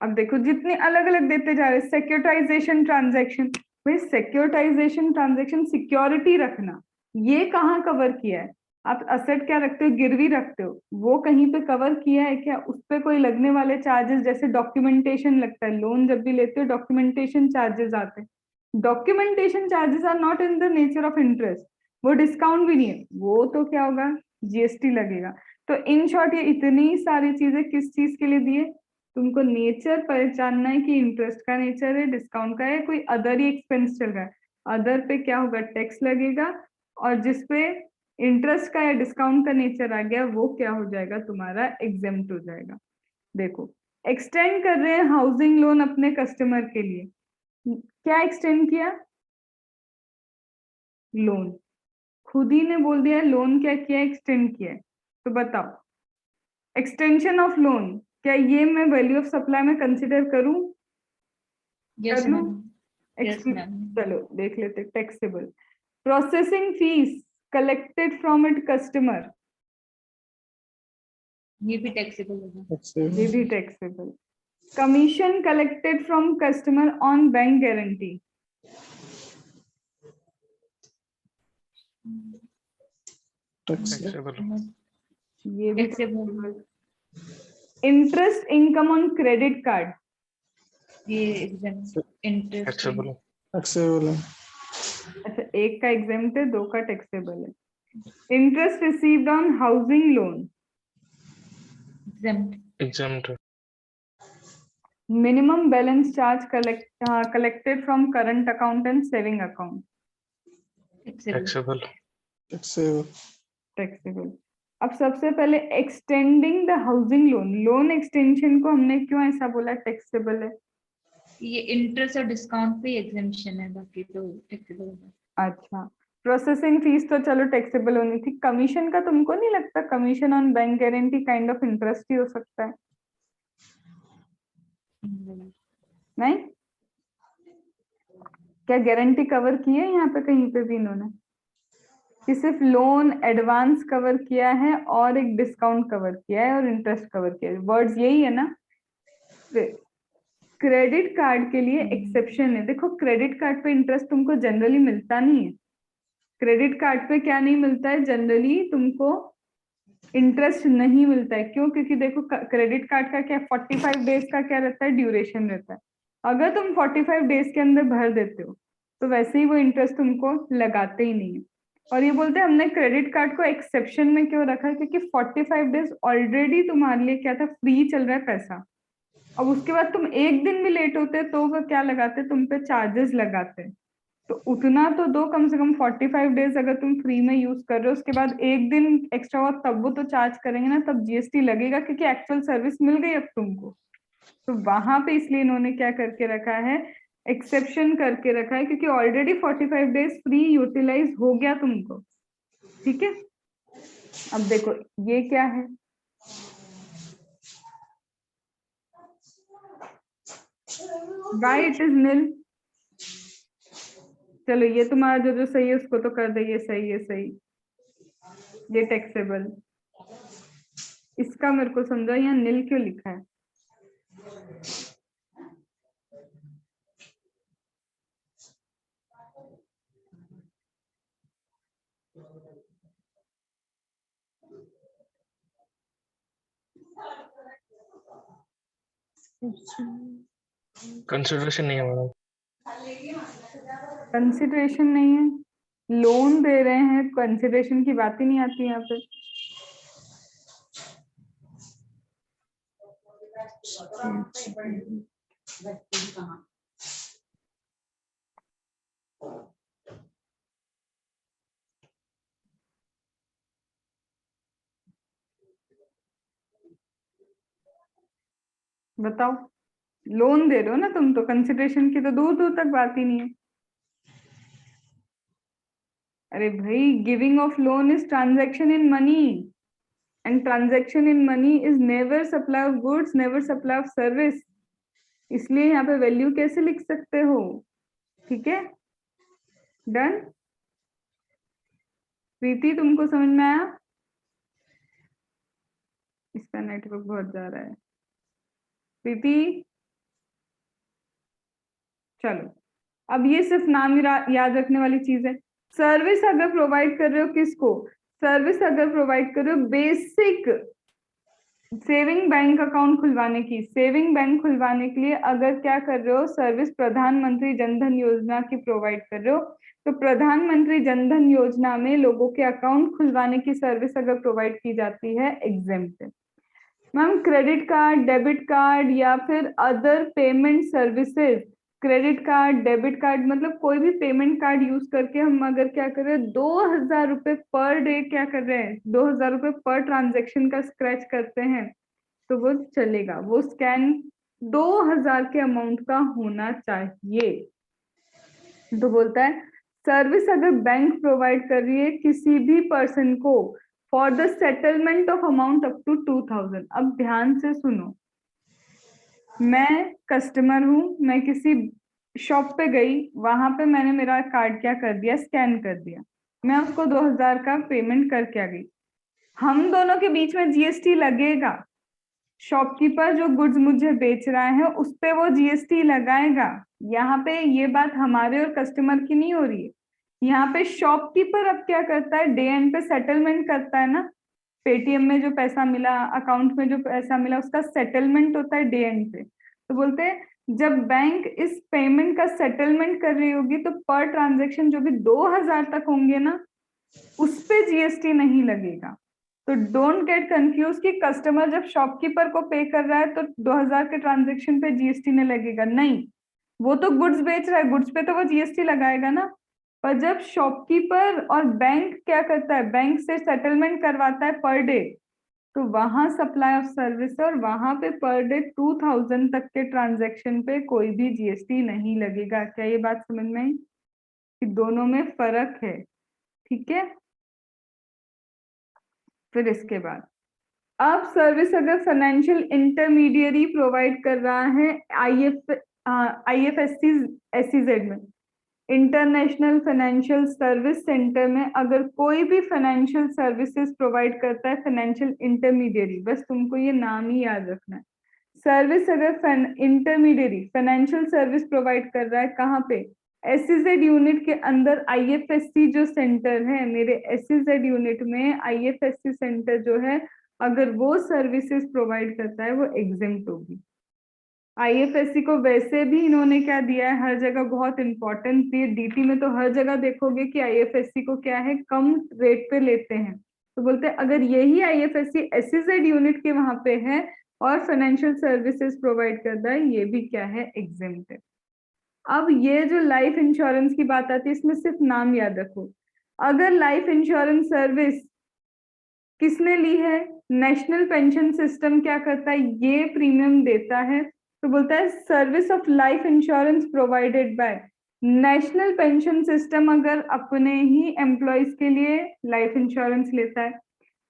अब देखो जितने अलग अलग देते जा रहे, सिक्योरिटाइजेशन ट्रांजैक्शन। भाई सिक्योरिटाइजेशन ट्रांजैक्शन, सिक्योरिटी रखना, ये कहाँ कवर किया है? आप असेट क्या रखते हो, गिरवी रखते हो, वो कहीं पे कवर किया है क्या? उस पे कोई लगने वाले चार्जेस, जैसे डॉक्यूमेंटेशन लगता है, लोन जब भी लेते हो डॉक्यूमेंटेशन चार्जेस आते हैं। Documentation charges are not in the nature of interest, वो डिस्काउंट भी नहीं है, वो तो क्या होगा, जीएसटी लगेगा। तो इन शॉर्ट ये इतनी सारी चीजें किस चीज के लिए दिए? तुमको नेचर पहचानना है कि इंटरेस्ट का नेचर है, डिस्काउंट का है, कोई अदर ही एक्सपेंस चल रहा है। अदर पे क्या होगा, टैक्स लगेगा, और जिसपे इंटरेस्ट का या डिस्काउंट का नेचर आ गया वो क्या हो जाएगा, तुम्हारा एग्जेम्प्ट हो जाएगा। देखो, एक्सटेंड कर रहे हैं हाउसिंग लोन अपने कस्टमर के लिए, क्या एक्सटेंड किया, लोन। खुद ही ने बोल दिया लोन क्या किया, एक्सटेंड किया है। तो बताओ, एक्सटेंशन ऑफ लोन, क्या ये मैं वैल्यू ऑफ सप्लाई में कंसिडर करूं? यस कर लूं? मैम। Yes ma'am. चलो देख लेते, taxable. Processing fees collected from it customer, ये भी टैक्सेबल होगा। ये भी taxable. Commission collected from customer on bank guarantee, taxable. ये भी taxable. Taxable. Interest income on credit card, ये एग्जाम इंटरेस्ट। टैक्सेबल है। अच्छा एक का एग्जेम्प्ट है, दो का टैक्सेबल है। Interest received on housing loan, exempt. Minimum balance charge collected from current account and saving account, taxable. Taxable. Taxable. अब सबसे पहले extending the housing loan, loan extension को हमने क्यों ऐसा बोला टैक्सेबल है? ये इंटरेस्ट और डिस्काउंट पे एग्जाम्पशन है, बाकी तो टैक्सेबल होगा। अच्छा, प्रोसेसिंग फीस तो चलो टैक्सेबल होनी थी, कमीशन का तुमको नहीं लगता commission on bank guarantee kind of interest ही हो सकता है? नहीं, क्या गारंटी कवर की है यहाँ पे कहीं पे भी इन्होंने? कि सिर्फ लोन एडवांस कवर किया है और एक डिस्काउंट कवर किया है और इंटरेस्ट कवर किया है, वर्ड्स यही है ना। क्रेडिट कार्ड के लिए एक्सेप्शन है। देखो क्रेडिट कार्ड पे इंटरेस्ट तुमको जनरली मिलता नहीं है। क्रेडिट कार्ड पे क्या नहीं मिलता है, जनरली तुमको इंटरेस्ट नहीं मिलता है। क्यों? क्योंकि देखो क्रेडिट कार्ड का क्या 45 डेज का क्या रहता है, ड्यूरेशन रहता है। अगर तुम 45 डेज के अंदर भर देते हो तो वैसे ही वो इंटरेस्ट तुमको लगाते ही नहीं है। और ये बोलते हैं हमने क्रेडिट कार्ड को एक्सेप्शन में क्यों रखा है, क्योंकि 45 डेज ऑलरेडी तुम्हारे लिए क्या था, फ्री चल रहा है पैसा। अब उसके बाद तुम एक दिन भी लेट होते तो वो क्या लगाते, तुम पे चार्जेस लगाते। तो उतना तो दो, कम से कम 45 डेज अगर तुम फ्री में यूज कर रहे हो, उसके बाद एक दिन एक्स्ट्रा हुआ तब वो तो चार्ज करेंगे ना, तब जीएसटी लगेगा, क्योंकि एक्चुअल सर्विस मिल गई अब तुमको। तो वहां पे इसलिए इन्होंने क्या करके रखा है, एक्सेप्शन करके रखा है, क्योंकि ऑलरेडी 45 डेज फ्री यूटिलाइज हो गया तुमको। ठीक है, अब देखो ये क्या है, वाई इट इज नील। चलो ये तुम्हारा जो जो सही है उसको तो कर दे, ये सही है, सही, ये टैक्सेबल। इसका मेरे को समझो यहाँ नील क्यों लिखा है। कंसिडरेशन नहीं है मैडम। कंसिडरेशन नहीं है, लोन दे रहे हैं, कंसिडरेशन की बात ही नहीं आती यहाँ पे। बताओ, लोन दे रहे हो ना तुम, तो कंसिडरेशन की तो दूर दूर तक बात ही नहीं है। अरे भाई, giving of loan is transaction in money, and transaction in money is never supply of goods, never supply of service. इसलिए यहाँ पे वैल्यू कैसे लिख सकते हो? ठीक है, डन। प्रीति, तुमको समझ में आया? इसका नेटवर्क बहुत जा रहा है। प्रीति, चलो, अब ये सिर्फ नाम याद रखने वाली चीज है। सर्विस अगर प्रोवाइड कर रहे हो, किसको? सर्विस अगर प्रोवाइड कर रहे हो बेसिक सेविंग बैंक अकाउंट खुलवाने की, सेविंग बैंक खुलवाने के लिए अगर क्या कर रहे हो, सर्विस प्रधानमंत्री जनधन योजना की प्रोवाइड कर रहे हो, तो प्रधानमंत्री जनधन योजना में लोगों के अकाउंट खुलवाने की सर्विस अगर प्रोवाइड की जाती है, एग्जेम्प्ट है। Ma'am, credit card, debit card या फिर other payment services, credit card, debit card, मतलब कोई भी पेमेंट कार्ड यूज करके हम अगर क्या कर रहे हैं, 2000 रुपए पर डे क्या कर रहे हैं, 2000 रुपए पर ट्रांजेक्शन का स्क्रैच करते हैं, तो वो चलेगा। वो स्कैन 2000 के अमाउंट का होना चाहिए। तो बोलता है सर्विस अगर बैंक प्रोवाइड कर रही है किसी भी पर्सन को for the settlement of amount up to 2000। अब ध्यान से सुनो, मैं कस्टमर हूं, मैं किसी शॉप पे गई, वहां पे मैंने मेरा कार्ड क्या कर दिया, स्कैन कर दिया, मैं उसको 2000 का पेमेंट करके आ गई। हम दोनों के बीच में जीएसटी लगेगा। शॉपकीपर जो गुड्स मुझे बेच रहा है उस पे वो जीएसटी लगाएगा। यहाँ पे ये बात हमारे और कस्टमर की नहीं हो रही है। यहाँ पे शॉपकीपर अब क्या करता है, डे एंड पे सेटलमेंट करता है ना, पेटीएम में जो पैसा मिला, अकाउंट में जो पैसा मिला, उसका सेटलमेंट होता है डे एंड पे। तो बोलते हैं जब बैंक इस पेमेंट का सेटलमेंट कर रही होगी तो पर ट्रांजेक्शन जो भी 2000 तक होंगे ना, उस पे जीएसटी नहीं लगेगा। तो डोंट गेट कंफ्यूज कि कस्टमर जब शॉपकीपर को पे कर रहा है तो 2000 के ट्रांजेक्शन पे जीएसटी नहीं लगेगा, नहीं, वो तो गुड्स बेच रहा है, गुड्स पे तो वो जीएसटी लगाएगा ना। पर जब शॉपकीपर और बैंक क्या करता है, बैंक से सेटलमेंट करवाता है पर डे, तो वहां सप्लाई ऑफ सर्विस और वहां पे पर डे 2000 तक के ट्रांजेक्शन पे कोई भी जीएसटी नहीं लगेगा। क्या ये बात समझ में आई कि दोनों में फर्क है? ठीक है। फिर इसके बाद अब सर्विस अगर फाइनेंशियल इंटरमीडियरी प्रोवाइड कर रहा है आईएफएससी एसईजेड में, इंटरनेशनल फाइनेंशियल सर्विस सेंटर में, अगर कोई भी फाइनेंशियल सर्विसेज प्रोवाइड करता है फाइनेंशियल इंटरमीडियरी, बस तुमको ये नाम ही याद रखना है। सर्विस अगर इंटरमीडियरी फाइनेंशियल सर्विस प्रोवाइड कर रहा है, कहाँ पे? एसईजेड यूनिट के अंदर आईएफएससी जो सेंटर है, मेरे एसईजेड यूनिट में आईएफएससी सेंटर जो है, अगर वो सर्विसेज प्रोवाइड करता है वो एग्जेम्प्ट होगी। आईएफएससी को वैसे भी इन्होंने क्या दिया है, हर जगह बहुत इंपॉर्टेंट दिए, डीटी में तो हर जगह देखोगे कि आईएफएससी को क्या है, कम रेट पे लेते हैं। तो बोलते हैं अगर यही आईएफएससी एसईजेड यूनिट के वहां पे है और फाइनेंशियल सर्विसेज प्रोवाइड करता है, ये भी क्या है, एग्जेम्प्ट है। अब ये जो लाइफ इंश्योरेंस की बात आती है, इसमें सिर्फ नाम याद रखो। अगर लाइफ इंश्योरेंस सर्विस किसने ली है, नेशनल पेंशन सिस्टम क्या करता है, ये प्रीमियम देता है, तो बोलता है service of life insurance provided by national pension system. अगर अपने ही एम्प्लॉयज के लिए लाइफ इंश्योरेंस लेता है,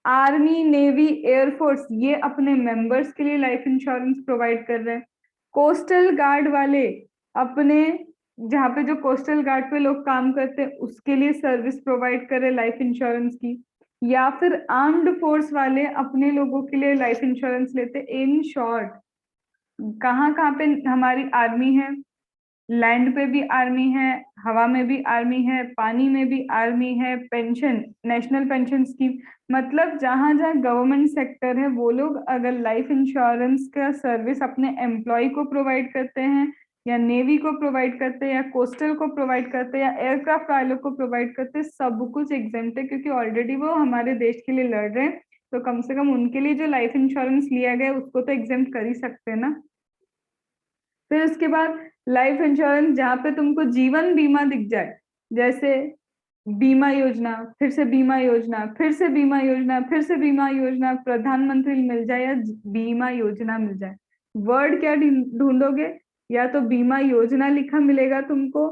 आर्मी, नेवी, एयरफोर्स ये अपने मेंबर्स के लिए लाइफ इंश्योरेंस प्रोवाइड कर रहे हैं। कोस्टल गार्ड वाले अपने, जहाँ पे जो कोस्टल गार्ड पे लोग काम करते हैं उसके लिए सर्विस प्रोवाइड कर रहे लाइफ इंश्योरेंस की, या फिर आर्म्ड फोर्स वाले अपने लोगों के लिए लाइफ इंश्योरेंस लेते। इन शॉर्ट, कहाँ कहाँ पे हमारी आर्मी है, लैंड पे भी आर्मी है, हवा में भी आर्मी है, पानी में भी आर्मी है। पेंशन, नेशनल पेंशन स्कीम, मतलब जहां जहां गवर्नमेंट सेक्टर है वो लोग अगर लाइफ इंश्योरेंस का सर्विस अपने एम्प्लॉय को प्रोवाइड करते हैं, या नेवी को प्रोवाइड करते हैं, या कोस्टल को प्रोवाइड करते हैं, या एयरक्राफ्ट वालों को प्रोवाइड करते हैं, सब कुछ एग्जेम्प्ट है, क्योंकि ऑलरेडी वो हमारे देश के लिए लड़ रहे हैं। तो कम से कम उनके लिए जो लाइफ इंश्योरेंस लिया गया है उसको तो एग्जेम्प्ट कर ही सकते हैं ना। फिर उसके बाद लाइफ इंश्योरेंस जहाँ पे तुमको जीवन बीमा दिख जाए, जैसे बीमा योजना, फिर से बीमा योजना, फिर से बीमा योजना, फिर से बीमा योजना, प्रधानमंत्री मिल जाए या बीमा योजना मिल जाए, वर्ड क्या ढूंढोगे? या तो बीमा योजना लिखा मिलेगा तुमको,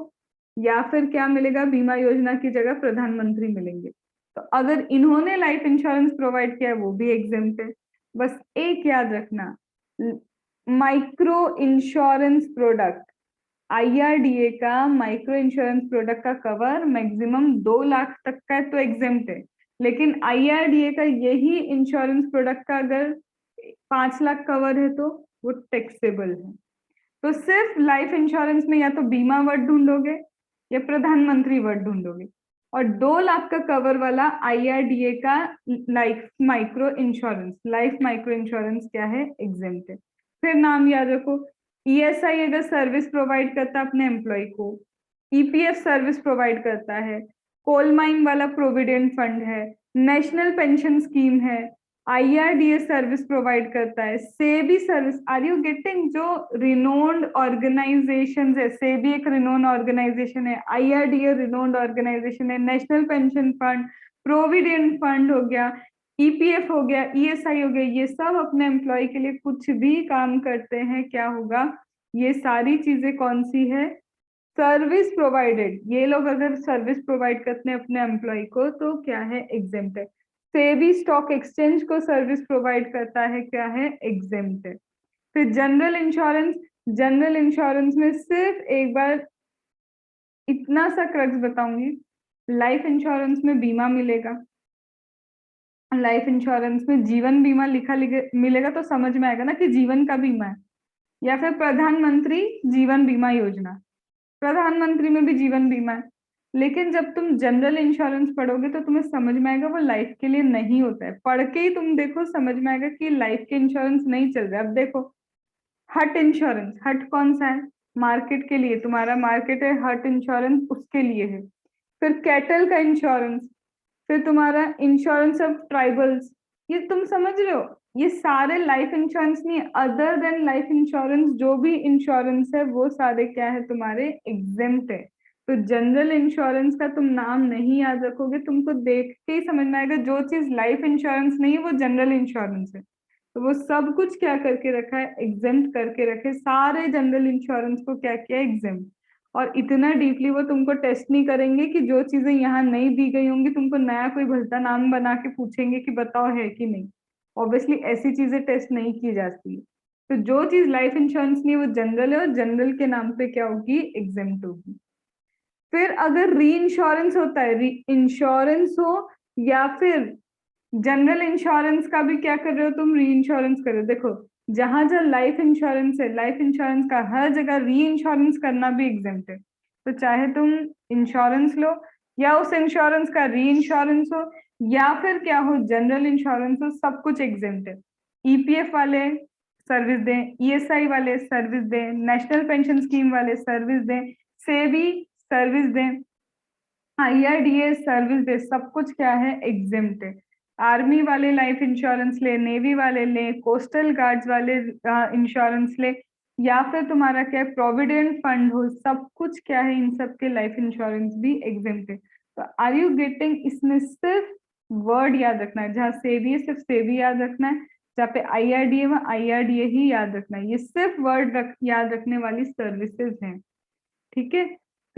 या फिर क्या मिलेगा, बीमा योजना की जगह प्रधानमंत्री मिलेंगे। तो अगर इन्होंने लाइफ इंश्योरेंस प्रोवाइड किया है वो भी एग्जेम्प्ट है। बस एक याद रखना, माइक्रो इंश्योरेंस प्रोडक्ट, आईआरडीए का माइक्रो इंश्योरेंस प्रोडक्ट का कवर मैक्सिमम 2 लाख तक का है तो एग्जेम्प्ट है, लेकिन आईआरडीए का यही इंश्योरेंस प्रोडक्ट का अगर 5 लाख कवर है तो वो टैक्सेबल है। तो सिर्फ लाइफ इंश्योरेंस में या तो बीमा वर्ड ढूंढोगे या प्रधानमंत्री वर्ड ढूंढोगे, और 2 लाख का कवर वाला आईआरडीए का लाइफ माइक्रो इंश्योरेंस क्या है, एग्जेम्प्ट है। फिर नाम याद रखो, ईएसआई अगर सर्विस प्रोवाइड करता है अपने एम्प्लॉय को, ईपीएफ सर्विस प्रोवाइड करता है, कोल माइन वाला प्रोविडेंट फंड है, नेशनल पेंशन स्कीम है, आईआरडीए सर्विस प्रोवाइड करता है, SEBI service, are you getting, जो रिनोन्ड ऑर्गेनाइजेशन है, सेबी एक रिनोन्ड ऑर्गेनाइजेशन है, आईआरडीए रिनोन्ड ऑर्गेनाइजेशन है, national pension fund, provident fund हो गया, ईपीएफ हो गया, ईएसआई हो गया, ये सब अपने एम्प्लॉय के लिए कुछ भी काम करते हैं, क्या होगा, ये सारी चीजें कौन सी है, सर्विस प्रोवाइडेड। ये लोग अगर सर्विस प्रोवाइड करते हैं अपने एम्प्लॉय को तो क्या है, एग्जेम्प्ट है। सेबी स्टॉक एक्सचेंज को सर्विस प्रोवाइड करता है, क्या है, एग्जेम्प्ट है। फिर जनरल इंश्योरेंस में सिर्फ एक बार इतना सा क्रक्स बताऊंगी, लाइफ इंश्योरेंस में बीमा मिलेगा, लाइफ इंश्योरेंस में जीवन बीमा मिलेगा तो समझ में आएगा ना कि जीवन का बीमा है, या फिर प्रधानमंत्री जीवन बीमा योजना, प्रधानमंत्री में भी जीवन बीमा है। लेकिन जब तुम जनरल इंश्योरेंस पढ़ोगे तो तुम्हें समझ में आएगा वो लाइफ के लिए नहीं होता है, पढ़ के ही तुम देखो समझ में आएगा कि लाइफ के इंश्योरेंस नहीं चल रहा है। अब देखो, हट इंश्योरेंस, हट कौन सा है, मार्केट के लिए, तुम्हारा मार्केट है, हट इंश्योरेंस उसके लिए है। फिर कैटल का इंश्योरेंस, फिर तुम्हारा इंश्योरेंस ऑफ ट्राइबल्स, ये तुम समझ रहे हो, ये सारे लाइफ इंश्योरेंस नहीं, अदर देन लाइफ इंश्योरेंस जो भी इंश्योरेंस है वो सारे क्या है, तुम्हारे एग्जेम्प्ट है। तो जनरल इंश्योरेंस का तुम नाम नहीं याद रखोगे, तुमको देख के ही समझ में आएगा जो चीज लाइफ इंश्योरेंस नहीं है वो जनरल इंश्योरेंस है। तो वो सब कुछ क्या करके रखा है, एग्जेम्प्ट करके रखे, सारे जनरल इंश्योरेंस को क्या किया, एग्जेम्प्ट। और इतना डीपली वो तुमको टेस्ट नहीं करेंगे कि जो चीजें यहाँ नहीं दी गई होंगी तुमको नया कोई भलता नाम बना के पूछेंगे कि बताओ है कि नहीं। ऑब्वियसली ऐसी चीजें टेस्ट नहीं की जाती है। तो जो चीज लाइफ इंश्योरेंस नहीं है वो जनरल है, और जनरल के नाम पे क्या होगी, एग्जेम्प्ट होगी। फिर अगर री इंश्योरेंस होता है, री इंश्योरेंस हो या फिर जनरल इंश्योरेंस का भी क्या कर रहे हो तुम, री इंश्योरेंस कर रहे हो। देखो, जहां जहां लाइफ इंश्योरेंस है, लाइफ इंश्योरेंस का हर जगह री इंश्योरेंस करना भी एग्जेम्प्ट है। तो चाहे तुम इंश्योरेंस लो या उस इंश्योरेंस का री इंश्योरेंस हो या फिर क्या हो, जनरल इंश्योरेंस हो, सब कुछ एग्जेम्प्ट है। ईपीएफ वाले सर्विस दें, ईएसआई वाले सर्विस दें, नेशनल पेंशन स्कीम वाले सर्विस दें, सेबी सर्विस दें, आईआरडीए सर्विस दे, सब कुछ क्या है, एग्जेम्प्ट है। आर्मी वाले लाइफ इंश्योरेंस ले, नेवी वाले ले, कोस्टल गार्ड्स वाले इंश्योरेंस ले, या फिर तुम्हारा क्या है, प्रोविडेंट फंड हो, सब कुछ क्या है, इन सब के लाइफ इंश्योरेंस भी एग्जेम्प्ट है। तो आर यू गेटिंग, इसमें सिर्फ वर्ड याद रखना है, जहाँ सेबी है सिर्फ सेबी याद रखना है, जहाँ पे आईआरडीए में आईआरडीए ही याद रखना है। ये सिर्फ वर्ड याद रखने वाली सर्विसेज हैं, ठीक है।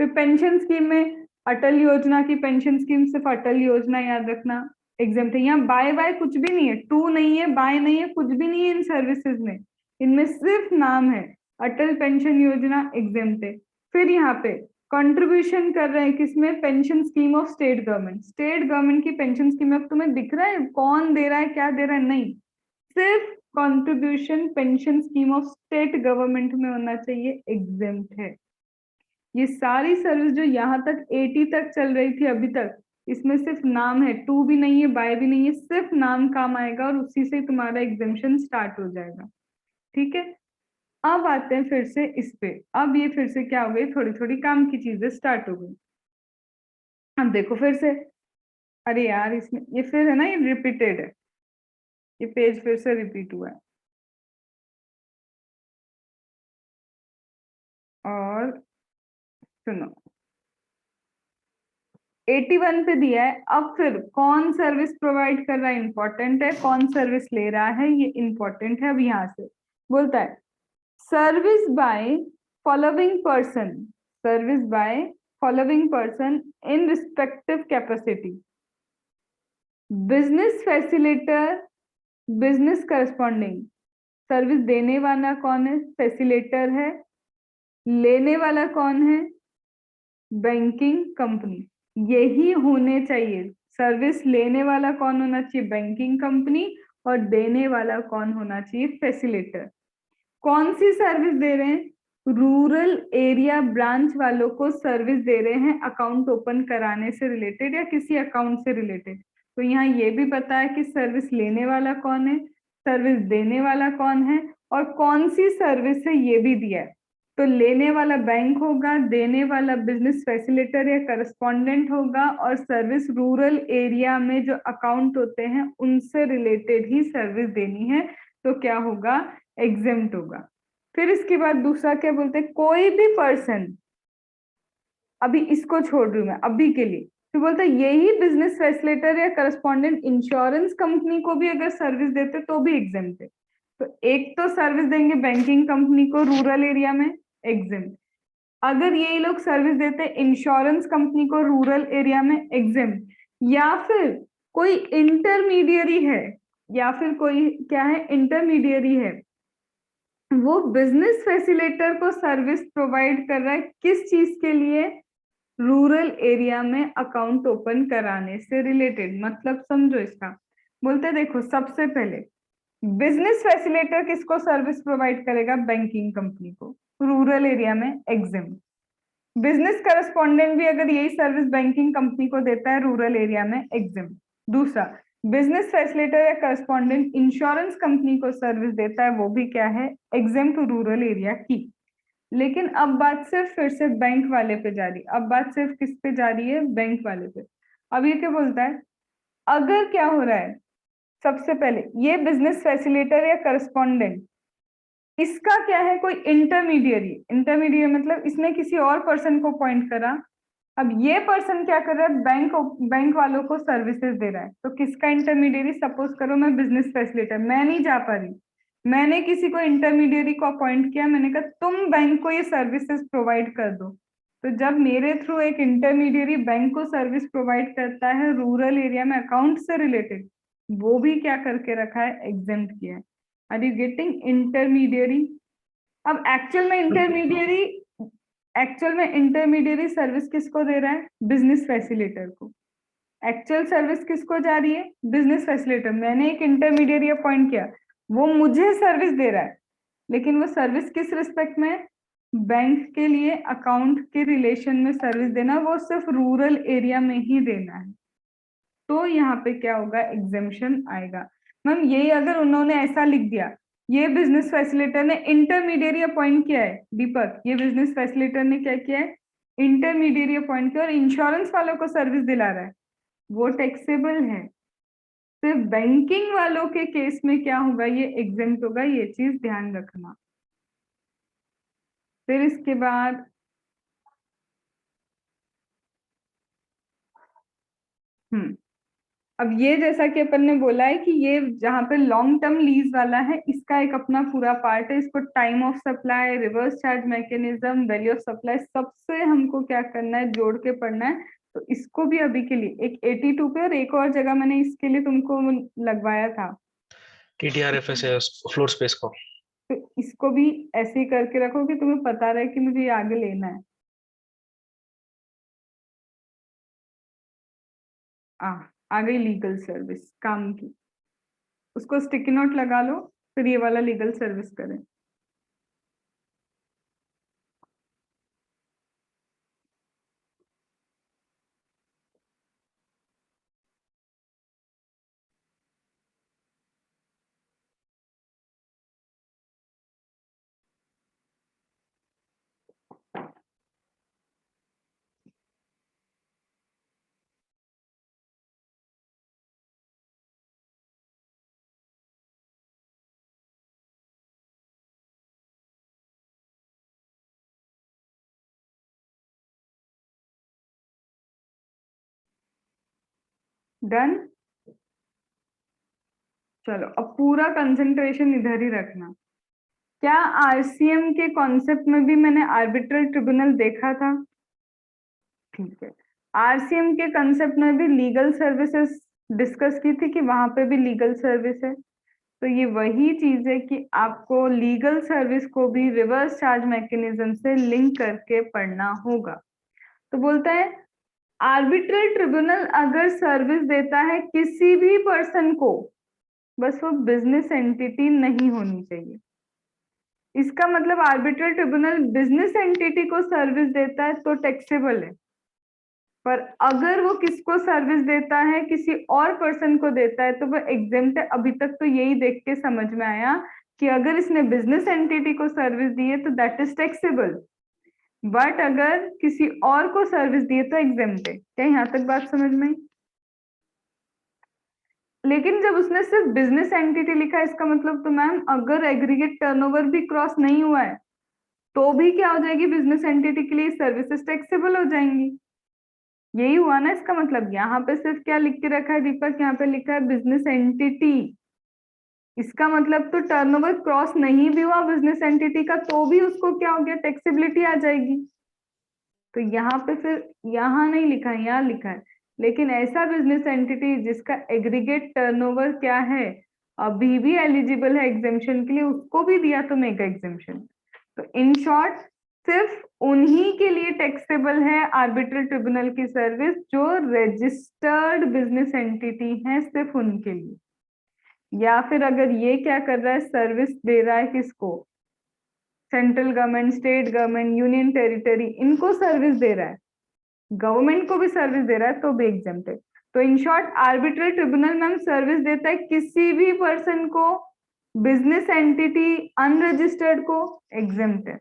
फिर पेंशन स्कीम में अटल योजना की पेंशन स्कीम, सिर्फ अटल योजना याद रखना, एग्जाम्प्ट है। यहाँ बाय बाय कुछ भी नहीं है, टू नहीं है, बाय नहीं है, कुछ भी नहीं है इन सर्विसेज में, इनमें सिर्फ नाम है, अटल पेंशन योजना एग्जाम्प्ट है। फिर यहाँ पे कंट्रीब्यूशन कर रहे हैं किसमें, pension scheme of state government, state government की पेंशन स्कीम। अब तुम्हें दिख रहा है कौन दे रहा है, क्या दे रहा है, नहीं, सिर्फ contribution pension scheme of state government में होना चाहिए, एग्जेम्प्ट है। ये सारी सर्विस जो यहाँ तक 80 तक चल रही थी अभी तक, इसमें सिर्फ नाम है, टू भी नहीं है, बाय भी नहीं है, सिर्फ नाम काम आएगा और उसी से तुम्हारा एग्जाम्शन स्टार्ट हो जाएगा। ठीक है, अब आते हैं फिर से इस पे। अब ये फिर से क्या हो गई, थोड़ी थोड़ी काम की चीजें स्टार्ट हो गई। अब देखो फिर से, अरे यार इसमें ये फिर है ना, ये रिपीटेड है, ये पेज फिर से रिपीट हुआ है। और सुनो, 81 पे दिया है, अब फिर कौन सर्विस प्रोवाइड कर रहा है इंपॉर्टेंट है, कौन सर्विस ले रहा है ये इंपॉर्टेंट है। अब यहां से बोलता है service by following person, service by following person in respective capacity, business facilitator, business corresponding. Service देने वाला कौन है, फैसिलिटेटर है, लेने वाला कौन है, बैंकिंग कंपनी। यही होने चाहिए, सर्विस लेने वाला कौन होना चाहिए, बैंकिंग कंपनी, और देने वाला कौन होना चाहिए, फैसिलिटेटर। कौन सी सर्विस दे रहे हैं, रूरल एरिया ब्रांच वालों को सर्विस दे रहे हैं अकाउंट ओपन कराने से रिलेटेड या किसी अकाउंट से रिलेटेड। तो यहाँ ये भी पता है कि सर्विस लेने वाला कौन है, सर्विस देने वाला कौन है, और कौन सी सर्विस है ये भी दिया है। तो लेने वाला बैंक होगा, देने वाला बिजनेस फैसिलिटेटर या करस्पॉन्डेंट होगा, और सर्विस रूरल एरिया में जो अकाउंट होते हैं उनसे रिलेटेड ही सर्विस देनी है, तो क्या होगा, एग्जेम्प्ट होगा। फिर इसके बाद दूसरा क्या बोलते हैं, कोई भी पर्सन, अभी इसको छोड़ रही हूं मैं अभी के लिए, तो बोलते हैं यही बिजनेस फैसिलिटेटर या करस्पॉन्डेंट इंश्योरेंस कंपनी को भी अगर सर्विस देते तो भी एग्जेम्प्ट है। तो एक तो सर्विस देंगे बैंकिंग कंपनी को रूरल एरिया में, एग्जेम्प्ट। अगर यही लोग सर्विस देते इंश्योरेंस कंपनी को रूरल एरिया में, एग्जेम्प्ट। या फिर कोई इंटरमीडियरी है, या फिर कोई क्या है, इंटरमीडियरी है, वो बिजनेस फैसिलिटेटर को सर्विस प्रोवाइड कर रहा है, किस चीज के लिए, रूरल एरिया में अकाउंट ओपन कराने से रिलेटेड। मतलब समझो इसका, बोलते हैं देखो सबसे पहले बिजनेस फैसिलिटेटर किसको सर्विस प्रोवाइड करेगा, बैंकिंग कंपनी को, रूरल एरिया में, एग्जाम। बिजनेस करस्पॉन्डेंट भी अगर यही सर्विस बैंकिंग कंपनी को देता है रूरल एरिया में, एग्जाम। दूसरा, बिजनेस फैसिलिटेटर या करस्पॉन्डेंट इंश्योरेंस कंपनी को सर्विस देता है, वो भी क्या है, एग्जाम टू रूरल एरिया की। लेकिन अब बात सिर्फ फिर से बैंक वाले पे जा रही, अब बात सिर्फ किस पे जा रही है, बैंक वाले पे। अब ये क्या बोलता है, अगर क्या हो रहा है, सबसे पहले ये बिजनेस फैसिलिटेटर या करस्पॉन्डेंट, इसका क्या है, कोई इंटरमीडियरी, इंटरमीडियरी मतलब इसने किसी और पर्सन को पॉइंट करा। अब ये पर्सन क्या कर रहा है, बैंक वालों को सर्विसेज दे रहा है। तो किसका इंटरमीडियरी, सपोज करो मैं बिजनेस फैसिलिटेटर, मैं नहीं जा पा रही, मैंने किसी को इंटरमीडियरी को अपॉइंट किया, मैंने कहा तुम बैंक को ये सर्विसेज प्रोवाइड कर दो। तो जब मेरे थ्रू एक इंटरमीडियरी बैंक को सर्विस प्रोवाइड करता है रूरल एरिया में अकाउंट से रिलेटेड, वो भी क्या करके रखा है, एग्जेम्प्ट किया है। Are you getting, intermediary. अब एक्चुअल में इंटरमीडियरी सर्विस किसको दे रहा है, बिजनेस फैसिलिटेटर को। एक्चुअल सर्विस किसको जा रही है, बिजनेस फैसिलिटेटर। मैंने एक इंटरमीडियरी अपॉइंट किया, वो मुझे सर्विस दे रहा है, लेकिन वो सर्विस किस रिस्पेक्ट में, बैंक के लिए अकाउंट के रिलेशन में सर्विस देना, वो सिर्फ रूरल एरिया में ही देना है। तो यहाँ पे क्या होगा, एग्जेम्पशन आएगा। मैम यही अगर उन्होंने ऐसा लिख दिया, ये बिजनेस फैसिलिटेटर ने इंटरमीडियरी अपॉइंट किया है, दीपक ये बिजनेस फैसिलिटेटर ने क्या किया है, इंटरमीडियरी अपॉइंट किया और इंश्योरेंस वालों को सर्विस दिला रहा है, वो टैक्सेबल है। सिर्फ बैंकिंग वालों के केस में क्या होगा, ये एग्जेम्प्ट होगा, ये चीज ध्यान रखना। फिर इसके बाद अब ये जैसा कि अपन ने बोला है कि ये जहाँ पे लॉन्ग टर्म लीज वाला है, इसका एक अपना पूरा पार्ट है। इसको time of supply, reverse charge mechanism, value of supply, सबसे हमको क्या करना है, जोड़ के पढ़ना है। तो इसको भी अभी के लिए एक 82 पे और एक और जगह मैंने इसके लिए तुमको लगवाया था TTRFS फ्लोर स्पेस को। तो इसको भी ऐसे ही करके रखो कि तुम्हें पता रहे कि मुझे ये आगे लेना है। आ गई लीगल सर्विस काम की, उसको स्टिकी नोट लगा लो, फिर ये वाला लीगल सर्विस करें। डन। चलो अब पूरा कंसंट्रेशन इधर ही रखना। क्या आरसीएम के कॉन्सेप्ट में भी मैंने आर्बिट्रल ट्रिब्यूनल देखा था? ठीक है, आरसीएम के कंसेप्ट में भी लीगल सर्विसेज डिस्कस की थी कि वहां पे भी लीगल सर्विस है। तो ये वही चीज है कि आपको लीगल सर्विस को भी रिवर्स चार्ज मैकेनिज्म से लिंक करके पढ़ना होगा। तो बोलता है आर्बिट्रल ट्रिब्यूनल अगर सर्विस देता है किसी भी पर्सन को, बस वो बिजनेस एंटिटी नहीं होनी चाहिए। इसका मतलब आर्बिट्रल ट्रिब्यूनल बिजनेस एंटिटी को सर्विस देता है तो टैक्सेबल है, पर अगर वो किसको सर्विस देता है, किसी और पर्सन को देता है, तो वो एग्जेम्प्ट है। अभी तक तो यही देख के समझ में आया कि अगर इसने बिजनेस एंटिटी को सर्विस दी है तो दैट इज टैक्सेबल, बट अगर किसी और को सर्विस दी है तो एग्जेम्प्ट है। क्या यहाँ तक बात समझ में आई? लेकिन जब उसने सिर्फ बिजनेस एंटिटी लिखा है, इसका मतलब तो मैम अगर एग्रीगेट टर्नओवर भी क्रॉस नहीं हुआ है तो भी क्या हो जाएगी, बिजनेस एंटिटी के लिए सर्विसेज टैक्सेबल हो जाएंगी। यही हुआ ना इसका मतलब। यहाँ पे सिर्फ क्या लिख के रखा है दीपक, यहाँ पे लिखा है बिजनेस एंटिटी। इसका मतलब तो टर्नओवर क्रॉस नहीं भी हुआ बिजनेस एंटिटी का तो भी उसको क्या हो गया, टैक्सेबिलिटी आ जाएगी। तो यहाँ पे फिर यहाँ नहीं लिखा है, यहाँ लिखा है। लेकिन ऐसा बिजनेस एंटिटी जिसका एग्रीगेट टर्नओवर क्या है, अभी भी एलिजिबल है एग्जेम्पशन के लिए, उसको भी दिया तो मेगा एग्जेम्पशन। तो इन शॉर्ट सिर्फ उन्हीं के लिए टैक्सेबल है आर्बिट्रल ट्रिब्यूनल की सर्विस जो रजिस्टर्ड बिजनेस एंटिटी है, सिर्फ उनके लिए। या फिर अगर ये क्या कर रहा है, सर्विस दे रहा है किसको, central government, state government, union territory, इनको सर्विस दे रहा है, गवर्नमेंट को भी सर्विस दे रहा है तो भी एग्जेम्प्ट है। तो in short arbitral tribunal ma'am service देता है किसी भी पर्सन को, बिजनेस एंटिटी अनरजिस्टर्ड को एग्जेम्प्ट है।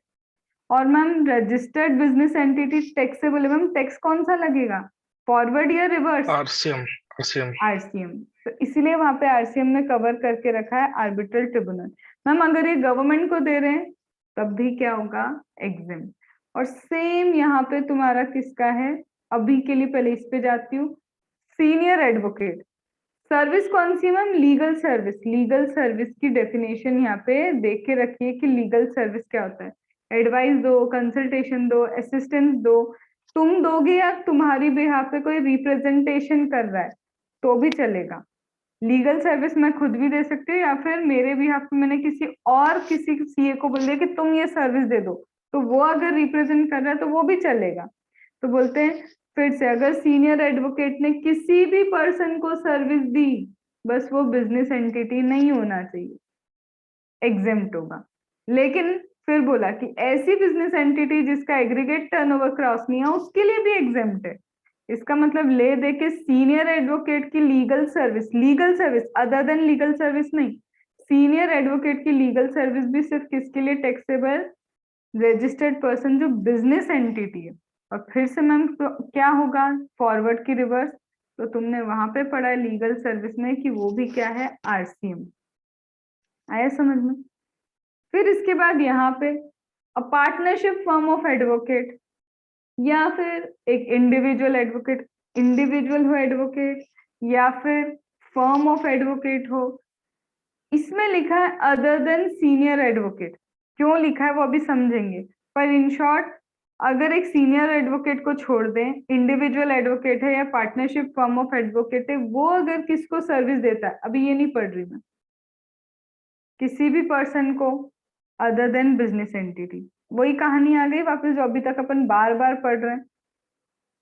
और ma'am registered business entity taxable है। मैम टैक्स कौन सा लगेगा, फॉरवर्ड या रिवर्स? RCM RCM RCM. तो इसीलिए वहां पे आरसीएम में कवर करके रखा है आर्बिट्रल ट्रिब्यूनल। मैम अगर ये गवर्नमेंट को दे रहे हैं तब भी क्या होगा, एग्जेम्प्ट। और सेम यहाँ पे तुम्हारा किसका है, अभी के लिए पहले इस पे जाती हूँ। सीनियर एडवोकेट सर्विस कौन सी ma'am, legal service. Legal service की डेफिनेशन यहाँ पे देख के रखिए कि लीगल सर्विस क्या होता है। एडवाइस दो, कंसल्टेशन दो, असिस्टेंस दो, तुम दोगे या तुम्हारी बिहाफ पे कोई रिप्रेजेंटेशन कर रहा है तो भी चलेगा। लीगल सर्विस मैं खुद भी दे सकती हूँ या फिर मेरे बिहाफ पे मैंने किसी सीए को बोल दिया कि तुम ये सर्विस दे दो, तो वो अगर रिप्रेजेंट कर रहा है तो वो भी चलेगा। तो बोलते हैं फिर से, अगर सीनियर एडवोकेट ने किसी भी पर्सन को सर्विस दी, बस वो बिजनेस एंटिटी नहीं होना चाहिए, एग्जेम्प्ट होगा। लेकिन फिर बोला कि ऐसी बिजनेस एंटिटी जिसका एग्रीगेट टर्नओवर क्रॉस नहीं है उसके लिए भी एग्जेम्प्ट है। इसका मतलब ले दे के सीनियर एडवोकेट की legal service other than legal service नहीं, सीनियर एडवोकेट की लीगल सर्विस भी सिर्फ किसके लिए टैक्सेबल, रजिस्टर्ड पर्सन जो बिजनेस एंटिटी है। और फिर से मैम क्या होगा, फॉरवर्ड की रिवर्स। तो तुमने वहां पे पढ़ा है लीगल सर्विस में कि वो भी क्या है, आरसीएम। आया समझ में? फिर इसके बाद यहाँ पे a partnership firm of advocate या फिर एक इंडिविजुअल एडवोकेट, इंडिविजुअल हो एडवोकेट या फिर फर्म ऑफ एडवोकेट हो। इसमें लिखा है अदर देन सीनियर एडवोकेट, क्यों लिखा है वो अभी समझेंगे। पर इन शॉर्ट अगर एक सीनियर एडवोकेट को छोड़ दें, इंडिविजुअल एडवोकेट है या पार्टनरशिप फर्म ऑफ एडवोकेट है, वो अगर किसको सर्विस देता है, अभी ये नहीं पढ़ रही मैं, किसी भी पर्सन को अदर देन बिजनेस एंटिटी, वही कहानी आ गई वापस जो अभी तक अपन बार बार पढ़ रहे हैं।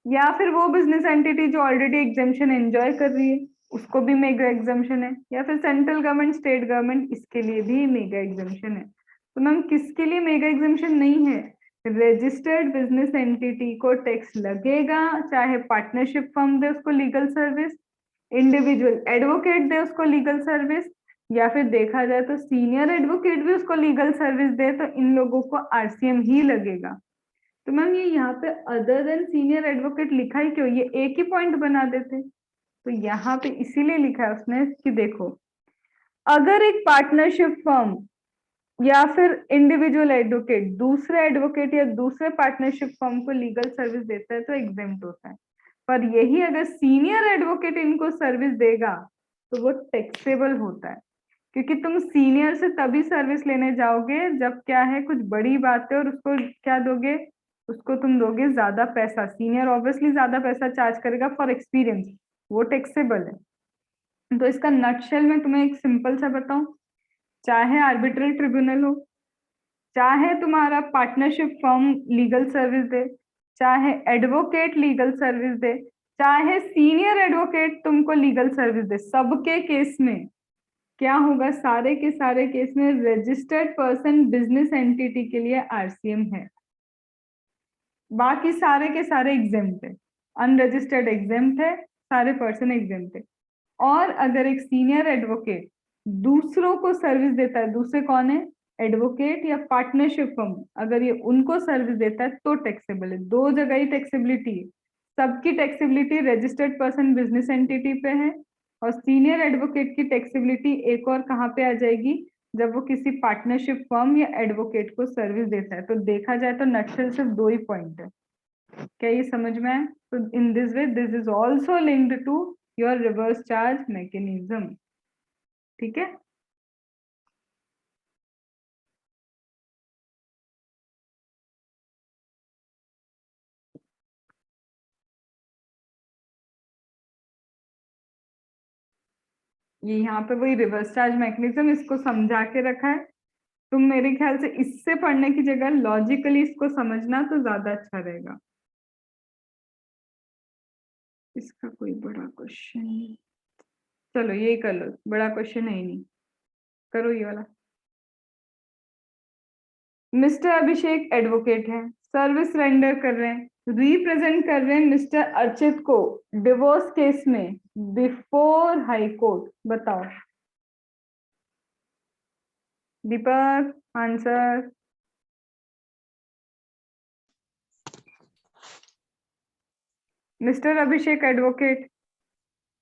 या फिर वो बिजनेस एंटिटी जो ऑलरेडी एग्जेम्पशन एंजॉय कर रही है उसको भी मेगा एग्जाम्पशन है, या फिर सेंट्रल गवर्नमेंट, स्टेट गवर्नमेंट, इसके लिए भी मेगा एग्जाम्पशन है। तो मैम किसके लिए मेगा एग्जाम्पशन नहीं है, रजिस्टर्ड बिजनेस एंटिटी को टैक्स लगेगा, चाहे पार्टनरशिप फर्म दे उसको लीगल सर्विस, इंडिविजुअल एडवोकेट दे उसको लीगल सर्विस, या फिर देखा जाए तो सीनियर एडवोकेट भी उसको लीगल सर्विस दे, तो इन लोगों को आरसीएम ही लगेगा। तो मैम ये यहाँ पे अदर देन सीनियर एडवोकेट लिखा ही क्यों, ये एक ही पॉइंट बना देते। तो यहाँ पे इसीलिए लिखा है उसने कि देखो अगर एक पार्टनरशिप फर्म या फिर इंडिविजुअल एडवोकेट दूसरे एडवोकेट या दूसरे पार्टनरशिप फर्म को लीगल सर्विस देता है तो एग्जेम्प्ट होता है। पर यही अगर सीनियर एडवोकेट इनको सर्विस देगा तो वो टैक्सेबल होता है, क्योंकि तुम सीनियर से तभी सर्विस लेने जाओगे जब क्या है कुछ बड़ी बात है और उसको क्या दोगे, उसको तुम दोगे ज्यादा पैसा। सीनियर ऑब्वियसली ज्यादा पैसा चार्ज करेगा फॉर एक्सपीरियंस, वो टैक्सेबल है। तो इसका नटशेल में तुम्हें एक सिंपल सा बताऊं, चाहे आर्बिट्रल ट्रिब्यूनल हो, चाहे तुम्हारा पार्टनरशिप फर्म लीगल सर्विस दे, चाहे एडवोकेट लीगल सर्विस दे, चाहे सीनियर एडवोकेट तुमको लीगल सर्विस दे, सबके केस में क्या होगा, सारे के सारे केस में रजिस्टर्ड पर्सन बिजनेस एंटिटी के लिए आरसीएम है, बाकी सारे के सारे एग्जेम्प्ट है, अनरजिस्टर्ड एग्जेम्प्ट है, सारे पर्सन एग्जेम्प्ट है। और अगर एक सीनियर एडवोकेट दूसरों को सर्विस देता है, दूसरे कौन है, एडवोकेट या पार्टनरशिप फर्म, अगर ये उनको सर्विस देता है तो टैक्सेबल है। दो जगह ही टैक्सेबिलिटी है, सबकी taxability registered person business entity पे है, और सीनियर एडवोकेट की टैक्सेबिलिटी एक और कहाँ पे आ जाएगी, जब वो किसी पार्टनरशिप फर्म या एडवोकेट को सर्विस देता है। तो देखा जाए तो नटशेल सिर्फ दो ही पॉइंट है। क्या ये समझ में आए? तो in this way this is also linked to your reverse charge mechanism. ठीक है, ये यहाँ पे वही रिवर्स चार्ज मैकेनिज्म, इसको समझा के रखा है। तुम मेरे ख्याल से इससे पढ़ने की जगह लॉजिकली इसको समझना तो ज्यादा अच्छा रहेगा। इसका कोई बड़ा क्वेश्चन, चलो ये कर लो, बड़ा क्वेश्चन है ही नहीं, करो ये वाला। मिस्टर अभिषेक एडवोकेट है, सर्विस रेंडर कर रहे हैं, रिप्रेजेंट कर रहे हैं मिस्टर अर्चित को डिवोर्स केस में बिफोर हाई कोर्ट। बताओ दीपक, आंसर। मिस्टर अभिषेक एडवोकेट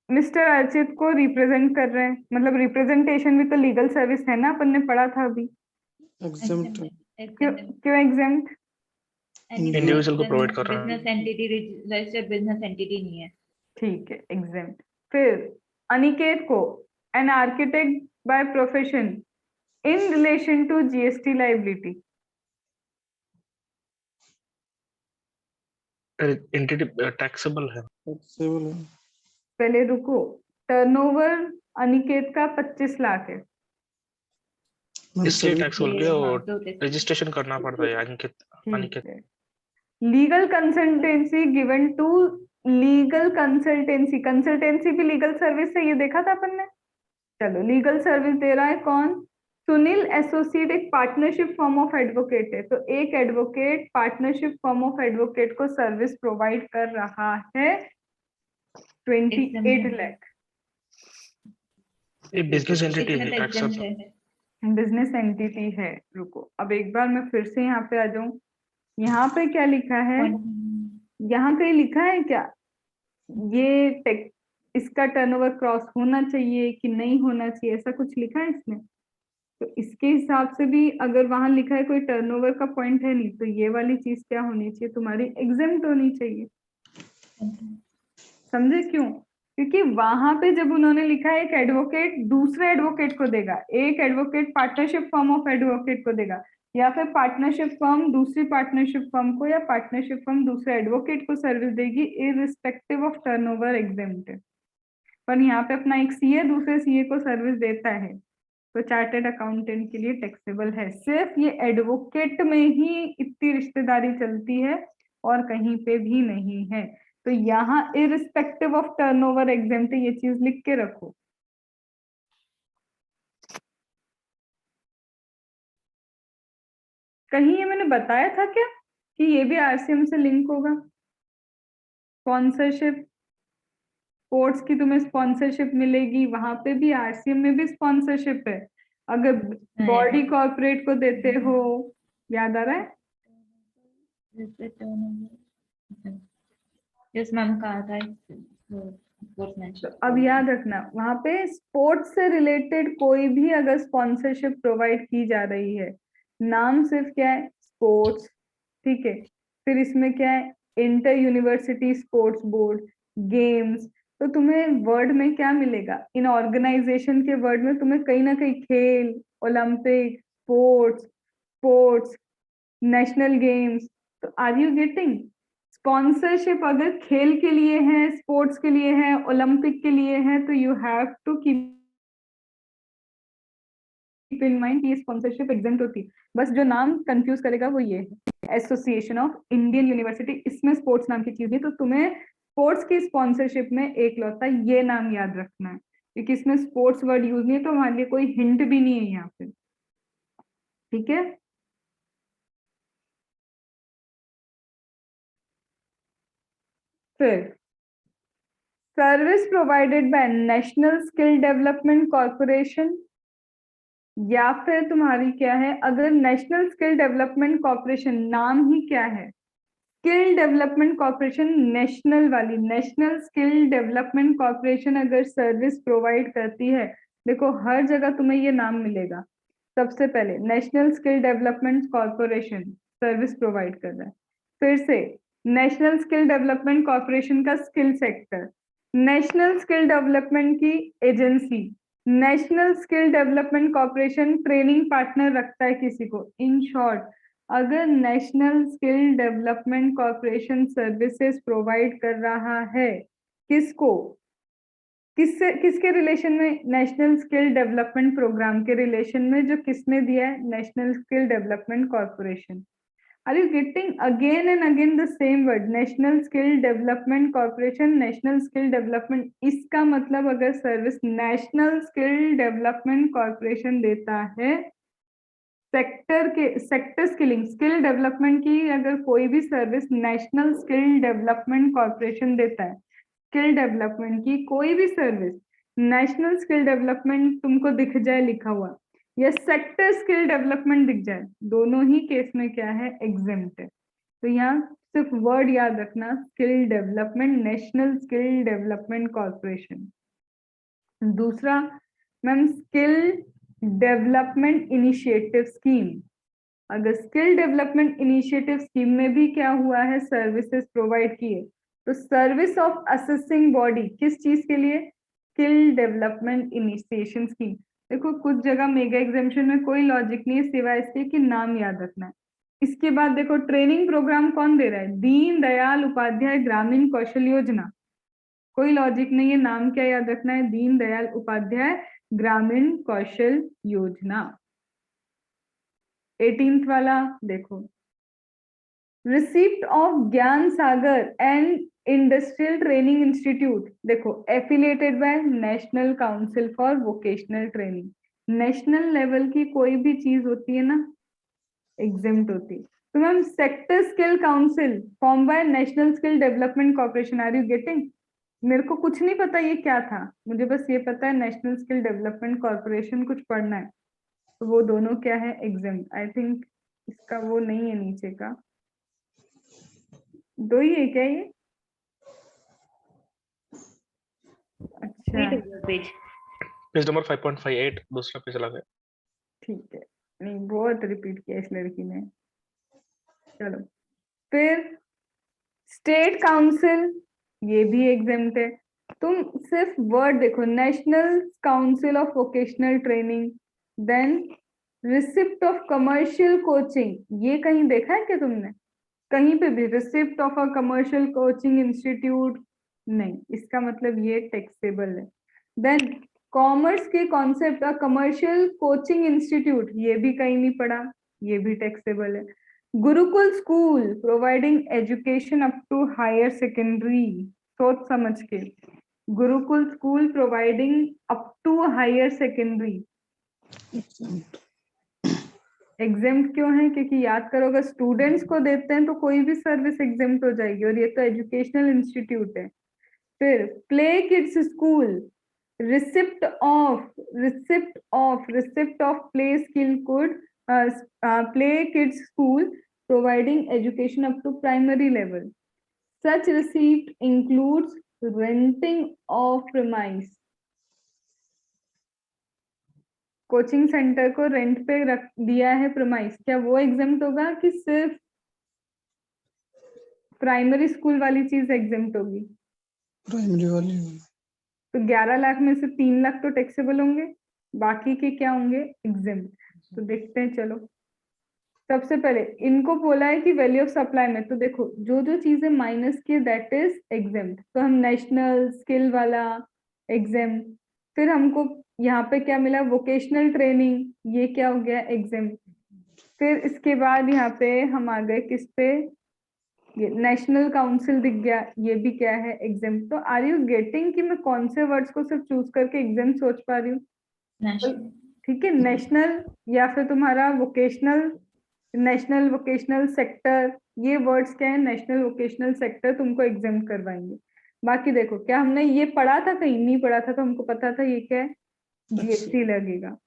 मिस्टर अर्चित को रिप्रेजेंट कर रहे हैं, मतलब रिप्रेजेंटेशन भी तो लीगल सर्विस है ना, अपन ने पढ़ा था अभी। एग्जाम्प्ट क्यों एग्जेम्प्ट? इंडिविजुअल को प्रोवाइड कर रहा है। Business entity, registered business entity नहीं है। ठीक है, एग्जेम्प्ट। फिर अनिकेत को an architect by profession in relation to GST liability. Entity taxable है। टैक्सेबल है। पहले रुको, टर्नओवर अनिकेत का 25 लाख है, इसलिए टैक्सेबल ये गया हाँ, और दो टैक्स। रजिस्ट्रेशन करना पड़ता है अनिकेत। ठीक है। Legal consultancy given to legal consultancy, consultancy भी लीगल सर्विस है, ये देखा था अपन ने। चलो लीगल सर्विस दे रहा है कौन, सुनील एसोसिएट एक पार्टनरशिप फॉर्म ऑफ एडवोकेट है, तो एक advocate partnership form of advocate को सर्विस प्रोवाइड कर रहा है 28 लाख। ये बिजनेस एंटिटी इसमें है, तो exempt टैक्सेबल। है। बिजनेस एंटिटी है। रुको अब एक बार मैं फिर से यहाँ पे आ जाऊं, यहाँ पे क्या लिखा है, यहाँ कहीं लिखा है क्या ये इसका टर्नओवर क्रॉस होना चाहिए कि नहीं होना चाहिए, ऐसा कुछ लिखा है इसमें? तो इसके हिसाब से भी अगर वहां लिखा है कोई टर्नओवर का पॉइंट है नहीं, तो ये वाली चीज क्या होनी चाहिए, तुम्हारी एग्जेम्प्ट होनी चाहिए। समझे क्यों? क्योंकि वहां पे जब उन्होंने लिखा है एक एडवोकेट दूसरे एडवोकेट को देगा, एक advocate partnership firm of advocate को देगा, या फिर पार्टनरशिप फर्म दूसरी पार्टनरशिप फर्म को, या पार्टनरशिप फर्म दूसरे एडवोकेट को सर्विस देगी, इररिस्पेक्टिव ऑफ टर्नओवर एग्जेम्प्ट है। पर यहाँ पे अपना एक सीए दूसरे सीए को सर्विस देता है, तो चार्टेड अकाउंटेंट के लिए टैक्सेबल है। सिर्फ ये एडवोकेट में ही इतनी रिश्तेदारी चलती है और कहीं पे भी नहीं है। तो यहाँ इररिस्पेक्टिव ऑफ टर्नओवर एग्जेम्प्ट, ये चीज लिख के रखो। कहीं ये मैंने बताया था क्या कि ये भी आरसीएम से लिंक होगा? स्पॉन्सरशिप, स्पोर्ट्स की तुम्हें स्पॉन्सरशिप मिलेगी, वहां पे भी आरसीएम में भी स्पॉन्सरशिप है। अगर बॉडी कॉर्पोरेट को देते हो, याद आ रहा है? मैम कहा था तो अब याद रखना, वहां पे स्पोर्ट्स से रिलेटेड कोई भी अगर स्पॉन्सरशिप प्रोवाइड की जा रही है, नाम सिर्फ क्या है, स्पोर्ट्स, ठीक है, फिर इसमें क्या है, inter university sports board, games. तो तुम्हें वर्ड में क्या मिलेगा? इन ऑर्गेनाइजेशन के वर्ड में तुम्हें कहीं ना कहीं खेल, ओलंपिक, स्पोर्ट्स, नेशनल गेम्स। तो आर यू गेटिंग? स्पॉन्सरशिप अगर खेल के लिए है, स्पोर्ट्स के लिए है, ओलंपिक के लिए है, तो you have to keep in mind कि ये स्पॉन्सरशिप एग्जेम्प्ट होती है। बस जो नाम कंफ्यूज करेगा वो ये है, एसोसिएशन ऑफ इंडियन यूनिवर्सिटी। इसमें स्पोर्ट्स नाम की चीज नहीं, तो तुम्हें स्पोर्ट्स की स्पॉन्सरशिप में एक लौता ये नाम याद रखना है, क्योंकि इसमें स्पोर्ट्स वर्ड यूज नहीं है, तो हमारे लिए कोई हिंट भी नहीं है यहाँ पे। ठीक है, फिर service provided by national skill development corporation, या फिर तुम्हारी क्या है, अगर नेशनल स्किल डेवलपमेंट कॉर्पोरेशन नाम ही क्या है, स्किल डेवलपमेंट कॉर्पोरेशन, नेशनल वाली नेशनल स्किल डेवलपमेंट कॉर्पोरेशन अगर सर्विस प्रोवाइड करती है, देखो हर जगह तुम्हें ये नाम मिलेगा। सबसे पहले national skill development corporation service provide कर रहा है, फिर से नेशनल स्किल डेवलपमेंट कॉर्पोरेशन का skill sector, national skill development की agency, national skill development corporation training partner रखता है किसी को। इन शॉर्ट, अगर national skill development corporation services provide कर रहा है, किसको, किससे, किसके रिलेशन में? नेशनल स्किल डेवलपमेंट प्रोग्राम के रिलेशन में, जो किसने दिया है? National skill development corporation. Are you getting? Again and again the same word, national skill development corporation, national skill development. इसका मतलब अगर service national skill development corporation देता है, सेक्टर स्किलिंग, स्किल डेवलपमेंट की अगर कोई भी service national skill development corporation देता है, स्किल डेवलपमेंट की कोई भी सर्विस, नेशनल स्किल डेवलपमेंट तुमको दिख जाए लिखा हुआ, या सेक्टर स्किल डेवलपमेंट दिख जाए, दोनों ही केस में क्या है? एग्जेम्प्ट है। तो यहाँ सिर्फ वर्ड याद रखना, skill development, national skill development corporation. दूसरा ma'am, skill development initiative scheme. अगर स्किल डेवलपमेंट इनिशिएटिव स्कीम में भी क्या हुआ है? सर्विसेज प्रोवाइड किए, तो सर्विस ऑफ असेसिंग बॉडी किस चीज के लिए? Skill development initiation scheme. देखो कुछ जगह मेगा एग्जामिनेशन में कोई लॉजिक नहीं है सिवाय इसके कि नाम याद रखना है। इसके बाद देखो ट्रेनिंग प्रोग्राम कौन दे रहा है? दीन दयाल उपाध्याय ग्रामीण कौशल योजना। कोई लॉजिक नहीं है, नाम क्या याद रखना है? दीन दयाल उपाध्याय ग्रामीण कौशल योजना। 18th वाला देखो, receipt of Gyan Sagar and industrial training institute, देखो affiliated by national council for vocational training. National level की कोई भी चीज होती है ना, एग्जेम्प्ट होती है। तो ma'am sector skill council form by national skill development corporation, are you getting? मेरे को कुछ नहीं पता ये क्या था, मुझे बस ये पता है नेशनल स्किल डेवलपमेंट कॉर्पोरेशन कुछ पढ़ना है, तो वो दोनों क्या है? एग्जाम। आई थिंक इसका वो नहीं है नीचे का, दो ही है क्या ये? अच्छा पेज पेज नंबर 5.58 दूसरा पेज लगा है। ठीक है, नहीं बहुत रिपीट किया इस लड़की ने। चलो फिर स्टेट काउंसिल, ये भी एग्जाम्प्ट है। तुम सिर्फ वर्ड देखो, national council of vocational training, then receipt of commercial coaching, ये कहीं देखा है क्या तुमने? कहीं पे भी receipt of a commercial coaching institute नहीं, इसका मतलब ये टैक्सेबल है। देन कॉमर्स के concept, a commercial coaching institute, ये भी कहीं नहीं पढ़ा, ये भी टैक्सेबल है। Gurukul school providing education up to higher secondary, सोच समझ के, Gurukul school providing up to higher secondary. exempt, exempt क्यों है? क्योंकि याद करो अगर स्टूडेंट्स को देते हैं तो कोई भी सर्विस एग्जेम्प्ट हो जाएगी, और ये तो एजुकेशनल इंस्टीट्यूट है। फिर play kids school, receipt of play skill good, play kids school providing education up to primary level. Such receipt includes renting of premise, coaching centre को रेंट पे रख दिया है प्रीमाइस, क्या वो एग्जाम्प्ट होगा कि सिर्फ प्राइमरी स्कूल वाली चीज एग्जेम्प्ट होगी, प्राइमरी वाली होगी। तो 11 लाख में से 3 लाख तो टैक्सेबल होंगे, बाकी के क्या होंगे, एग्जेम्प्ट। तो देखते हैं, चलो सबसे पहले इनको बोला है कि वैल्यू ऑफ सप्लाई में, तो देखो जो जो चीजें माइनस की दैट इज एग्जेम्प्ट, तो हम नेशनल स्किल वाला एग्जेम्प्ट, फिर हमको यहाँ पे क्या मिला, वोकेशनल ट्रेनिंग, ये क्या हो गया, एग्जेम्प्ट। फिर इसके बाद यहाँ पे हम आ गए किस पे, ये नेशनल काउंसिल दिख गया, ये भी क्या है, एग्जेम्प्ट। तो आर यू गेटिंग कि मैं कौन से वर्ड्स को सिर्फ चूज करके एग्जेम्प्ट सोच पा रही हूँ, नेशनल। ठीक है, नेशनल या फिर तुम्हारा वोकेशनल, नेशनल वोकेशनल सेक्टर, ये वर्ड्स क्या है, नेशनल वोकेशनल सेक्टर तुमको एग्जाम करवाएंगे। बाकी देखो क्या हमने ये पढ़ा था, कहीं नहीं पढ़ा था, तो हमको पता था ये क्या है, जीएसटी लगेगा।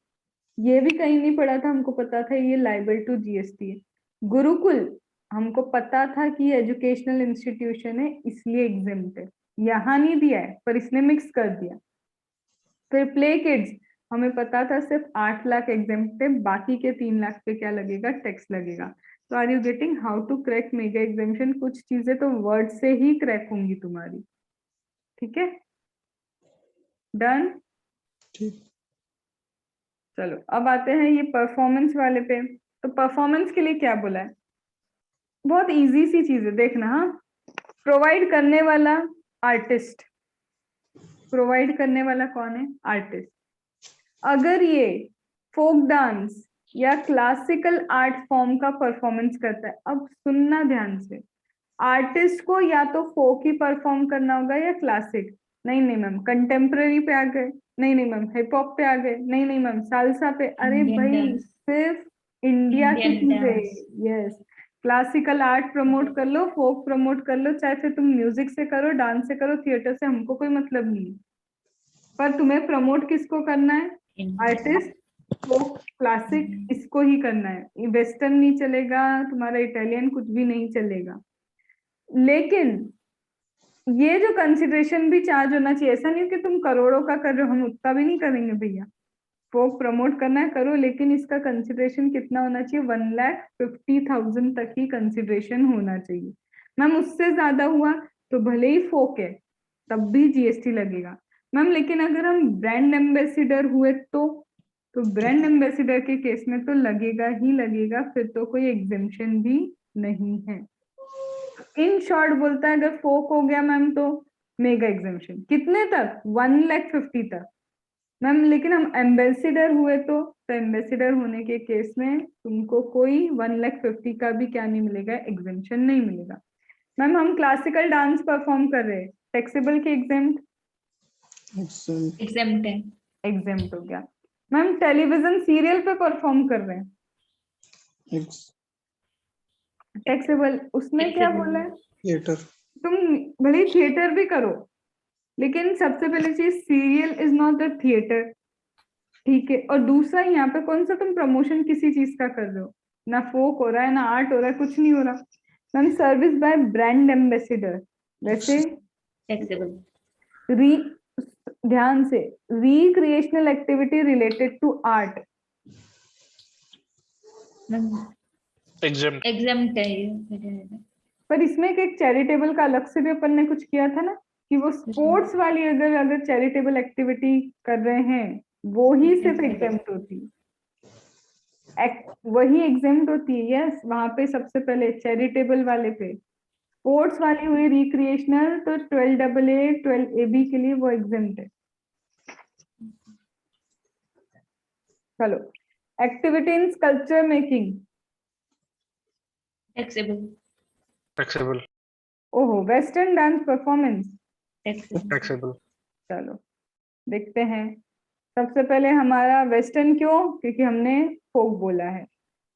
ये भी कहीं नहीं पढ़ा था, हमको पता था ये लाइबल टू जीएसटी है। गुरुकुल हमको पता था कि ये एजुकेशनल इंस्टीट्यूशन है इसलिए एग्जाम्प्ट है, यहाँ नहीं दिया है पर इसने मिक्स कर दिया। फिर प्ले किड्स हमें पता था सिर्फ 8 लाख एग्जाम्प्ट है, बाकी के 3 लाख पे क्या लगेगा, टैक्स लगेगा। तो are you getting how to crack mega exemption, कुछ चीजें तो वर्ड से ही क्रैक होंगी तुम्हारी, ठीक है, डन। ठीक। चलो अब आते हैं ये परफॉर्मेंस वाले पे। तो परफॉर्मेंस के लिए क्या बोला है, बहुत इजी सी चीज है, देखना। हाँ, प्रोवाइड करने वाला आर्टिस्ट, प्रोवाइड करने वाला कौन है, आर्टिस्ट। अगर ये फोक डांस या क्लासिकल आर्ट फॉर्म का परफॉर्मेंस करता है, अब सुनना ध्यान से, आर्टिस्ट को या तो फोक ही परफॉर्म करना होगा या क्लासिक, नहीं नहीं मैम कंटेम्प्रेरी पे आ गए, नहीं नहीं मैम हिप हॉप पे आ गए, नहीं नहीं मैम सालसा पे, अरे Indian भाई dance. सिर्फ इंडिया की Indian चीजें, dance. Yes. Classical art promote कर लो, फोक प्रमोट कर लो, चाहे फिर तुम म्यूजिक से करो, डांस से करो, थिएटर से, हमको कोई मतलब नहीं है, पर तुम्हें प्रमोट किसको करना है, आर्टिस्ट, फोक, क्लासिक, इसको ही करना है। वेस्टर्न नहीं चलेगा तुम्हारा, इटालियन कुछ भी नहीं चलेगा। लेकिन ये जो कंसिडरेशन भी चार्ज होना चाहिए, ऐसा नहीं कि तुम करोड़ों का कर रहे हो, हम उतना भी नहीं करेंगे भैया, फोक प्रमोट करना है करो, लेकिन इसका कंसिडरेशन कितना होना चाहिए, 1,50,000 तक ही कंसिडरेशन होना चाहिए। मैम उससे ज्यादा हुआ तो भले ही फोक है तब भी जीएसटी लगेगा मैम, लेकिन अगर हम ब्रांड एम्बेसिडर हुए तो ब्रांड एम्बेसिडर के केस में तो लगेगा ही लगेगा, फिर तो कोई एग्जेम्पशन भी नहीं है। इन शॉर्ट बोलता है अगर फोक हो गया मैम तो मेगा एग्जेम्पशन, कितने तक, 1,50,000 तक मैम। लेकिन हम एम्बेसिडर हुए तो एम्बेसिडर होने के केस में तुमको कोई 1,50,000 का भी क्या नहीं मिलेगा, एग्जेम्पशन नहीं मिलेगा। मैम हम क्लासिकल डांस परफॉर्म कर रहे हैं, टैक्सेबल के एग्जेम्प्ट, Exempt है। एग्जेम्प्ट हो गया। मैम टेलीविजन सीरियल पे परफॉर्म कर रहे हैं, टैक्सेबल, उसमें क्या Taxable. बोला है, थिएटर। तुम भले थिएटर भी करो, लेकिन सबसे पहले चीज serial is not the theatre, ठीक है। और दूसरा यहाँ पे कौन सा तुम प्रमोशन किसी चीज का कर रहे हो, ना फोक हो रहा है ना आर्ट हो रहा है, कुछ नहीं हो रहा। Ma'am service by brand ambassador, वैसे Taxable. री, ध्यान से, recreational activity related to art, exempt. Exempt है ये। पर इसमें एक चैरिटेबल का अलग से भी अपन ने कुछ किया था ना, कि वो स्पोर्ट्स वाली अगर चैरिटेबल एक्टिविटी कर रहे हैं वो ही सिर्फ एग्जेम्प्ट होती है, वही एग्जेम्प्ट होती है, यस। वहां पे सबसे पहले चैरिटेबल वाले पे, स्पोर्ट्स वाली हुई रिक्रिएशनल, तो 12AA 12AB के लिए वो एग्जेम्प्ट है। चलो activity in sculpture making, Taxable. Taxable. ओहो, western dance performance, Taxable. Taxable. चलो देखते हैं। सबसे पहले हमारा वेस्टर्न क्यों, क्योंकि हमने फोक बोला है।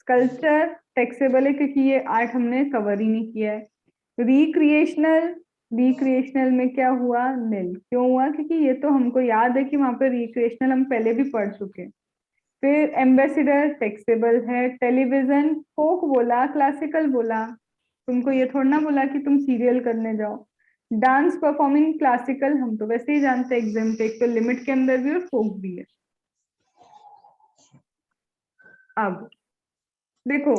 कल्चर टैक्सेबल है क्योंकि ये आर्ट हमने कवर ही नहीं किया है। रिक्रिएशनल, रिक्रिएशनल में क्या हुआ, नील, क्यों हुआ, क्योंकि ये तो हमको याद है कि वहां पे रिक्रिएशनल हम पहले भी पढ़ चुके हैं। फिर एम्बेसिडर टैक्सेबल है। टेलीविजन फोक बोला, क्लासिकल बोला, तुमको ये थोड़ा ना बोला कि तुम सीरियल करने जाओ। डांस परफॉर्मिंग क्लासिकल, हम तो वैसे ही जानते हैं एग्जाम एक तो लिमिट के अंदर भी और फोक भी है। अब देखो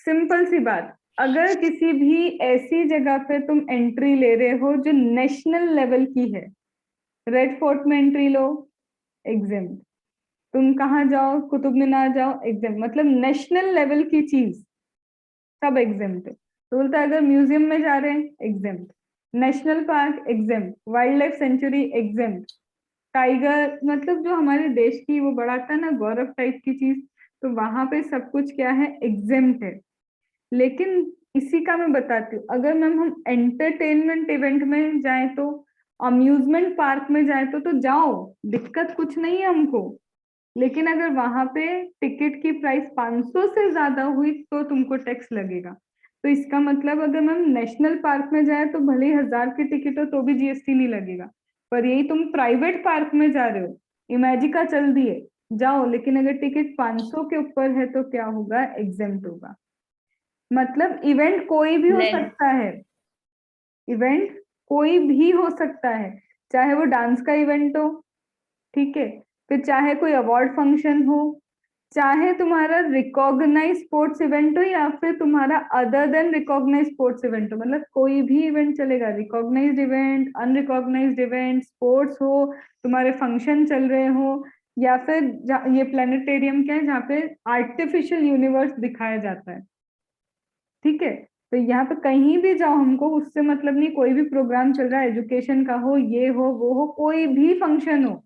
सिंपल सी बात, अगर किसी भी ऐसी जगह पे तुम एंट्री ले रहे हो जो नेशनल लेवल की है, रेड फोर्ट में एंट्री लो, एग्जेम्प्ट। तुम कहाँ जाओ, कुतुब मीनार जाओ, एग्जेम्प्ट। मतलब नेशनल लेवल की चीज सब एग्जेम्प्ट है। तो बोलता है अगर म्यूजियम में जा रहे हैं, exempt. National park, exempt. Wild life sanctuary, exempt. Tiger, मतलब जो हमारे देश की वो बढ़ाता है ना गौरव टाइप की चीज, तो वहां पे सब कुछ क्या है, एग्जेम्प्ट है। लेकिन इसी का मैं बताती हूँ, अगर मैम हम एंटरटेनमेंट इवेंट में जाएं तो, अम्यूजमेंट पार्क में जाए तो जाओ, दिक्कत कुछ नहीं है हमको। लेकिन अगर वहां पे टिकट की प्राइस 500 से ज्यादा हुई तो तुमको टैक्स लगेगा। तो इसका मतलब अगर मैम नेशनल पार्क में जाए तो भले ही 1000 की टिकट हो तो भी जीएसटी नहीं लगेगा। पर यही तुम प्राइवेट पार्क में जा रहे हो, इमेजिका चल दिए, जाओ, लेकिन अगर टिकट 500 के ऊपर है तो क्या होगा, एग्जेम्प्ट होगा। मतलब इवेंट कोई भी हो लेस। सकता है, इवेंट कोई भी हो सकता है, चाहे वो डांस का इवेंट हो, ठीक है, फिर चाहे कोई अवार्ड फंक्शन हो, चाहे तुम्हारा रिकॉग्नाइज स्पोर्ट्स इवेंट हो, या फिर तुम्हारा other than recognise sports event हो। मतलब कोई भी इवेंट चलेगा, recognised event, unrecognised event, sports हो, तुम्हारे फंक्शन चल रहे हो, या फिर ये प्लानिटेरियम क्या है जहाँ पे आर्टिफिशियल यूनिवर्स दिखाया जाता है, ठीक है। तो यहाँ पे कहीं भी जाओ, हमको उससे मतलब नहीं, कोई भी प्रोग्राम चल रहा है, एजुकेशन का हो, ये हो वो हो, कोई भी फंक्शन हो,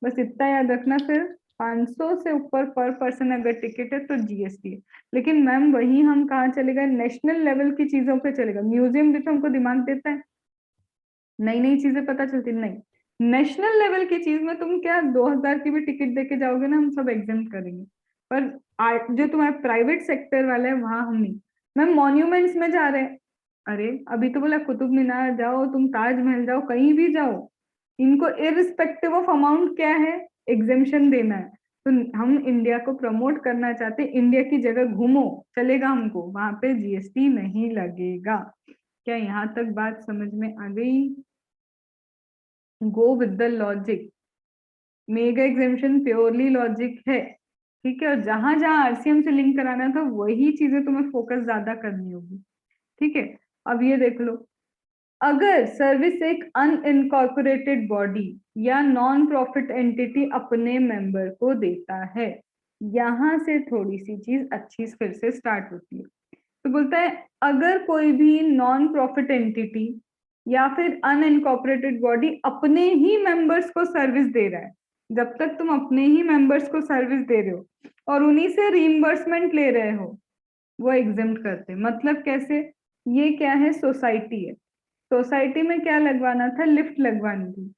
बस इतना याद रखना। फिर 500 से ऊपर पर पर्सन अगर टिकट है तो जीएसटी है। लेकिन मैम वही हम कहाँ चले गए, नेशनल लेवल की चीजों पे चलेगा। म्यूजियम भी तो हमको दिमाग देता है, नई नई चीजें पता चलती, नहीं, नेशनल लेवल की चीज में तुम क्या 2000 की भी टिकट देके जाओगे ना, हम सब एग्जाम करेंगे। पर जो तुम्हारा प्राइवेट सेक्टर वाला है वहां हम नहीं। मैम मॉन्यूमेंट्स में जा रहे हैं, अरे अभी तो बोला कुतुब मीनार जाओ, तुम ताजमहल जाओ, कहीं भी जाओ, इनको इररिस्पेक्टिव ऑफ अमाउंट क्या है, एग्जेम्पशन देना है। तो हम इंडिया को प्रमोट करना चाहते, इंडिया की जगह घूमो, चलेगा हमको, वहां पे जीएसटी नहीं लगेगा। क्या यहाँ तक बात समझ में आ गई? Go with the logic. Mega exemption purely logic है, ठीक है। और जहां जहां आरसीएम से लिंक कराना था वही चीजें तुम्हें फोकस ज्यादा करनी होगी, ठीक है। अब ये देख लो, अगर सर्विस एक अनइनकॉर्पोरेटेड बॉडी या नॉन प्रॉफिट एंटिटी अपने मेंबर को देता है, यहां से थोड़ी सी चीज अच्छी फिर से स्टार्ट होती है। तो बोलता है अगर कोई भी नॉन प्रॉफिट एंटिटी या फिर अनइनकॉर्पोरेटेड बॉडी अपने ही मेंबर्स को सर्विस दे रहा है, जब तक तुम अपने ही मेंबर्स को सर्विस दे रहे हो और उन्हीं से रीइंबर्समेंट ले रहे हो, वो एग्जेम्प्ट करते हैं। मतलब कैसे, ये क्या है, सोसाइटी है, सोसाइटी में क्या लगवाना था, लिफ्ट लगवानी थी,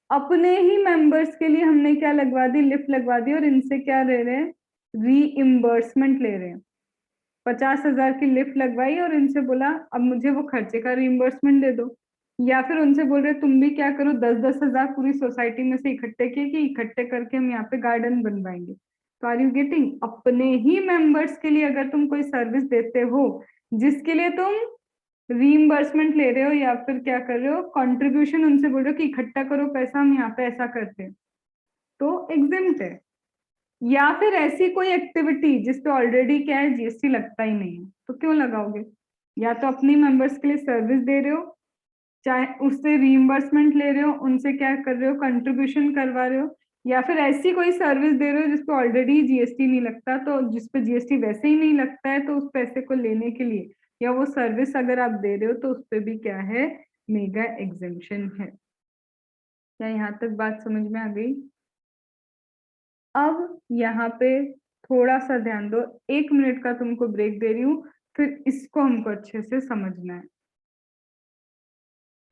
अपने ही मेंबर्स के लिए हमने क्या लगवा दी, लिफ्ट लगवा दी, और इनसे क्या ले रहे हैं, रीइंबर्समेंट ले रहे हैं। 50,000 की लिफ्ट लगवाई और इनसे बोला अब मुझे वो खर्चे का रिइंबर्समेंट दे दो। या फिर उनसे बोल रहे तुम भी क्या करो, 10-10 हजार पूरी सोसाइटी में से इकट्ठे किए कि इकट्ठे करके हम यहाँ पे गार्डन बनवाएंगे। तो आर यू गेटिंग, अपने ही मेंबर्स के लिए अगर तुम कोई सर्विस देते हो जिसके लिए तुम रीइंबर्समेंट ले रहे हो या फिर क्या कर रहे हो, कंट्रीब्यूशन, उनसे बोल रहे हो कि इकट्ठा करो पैसा, हम यहाँ पे ऐसा करते हैं, तो एग्जिम्ट है। या फिर ऐसी कोई एक्टिविटी जिसपे ऑलरेडी क्या है, जीएसटी लगता ही नहीं है, तो क्यों लगाओगे। या तो अपनी मेंबर्स के लिए सर्विस दे रहे हो, चाहे उससे रीइंबर्समेंट ले रहे हो, उनसे क्या कर रहे हो, कंट्रीब्यूशन करवा रहे हो, या फिर ऐसी कोई सर्विस दे रहे हो जिसपे ऑलरेडी जीएसटी नहीं लगता, तो जिसपे जीएसटी वैसे ही नहीं लगता है, तो उस पैसे को लेने के लिए या वो सर्विस अगर आप दे रहे हो तो उस पर भी क्या है, मेगा एग्जेम्पशन है। क्या यहाँ तक बात समझ में आ गई? अब यहाँ पे थोड़ा सा ध्यान दो, 1 मिनट का तुमको ब्रेक दे रही हूँ, फिर इसको हमको अच्छे से समझना है।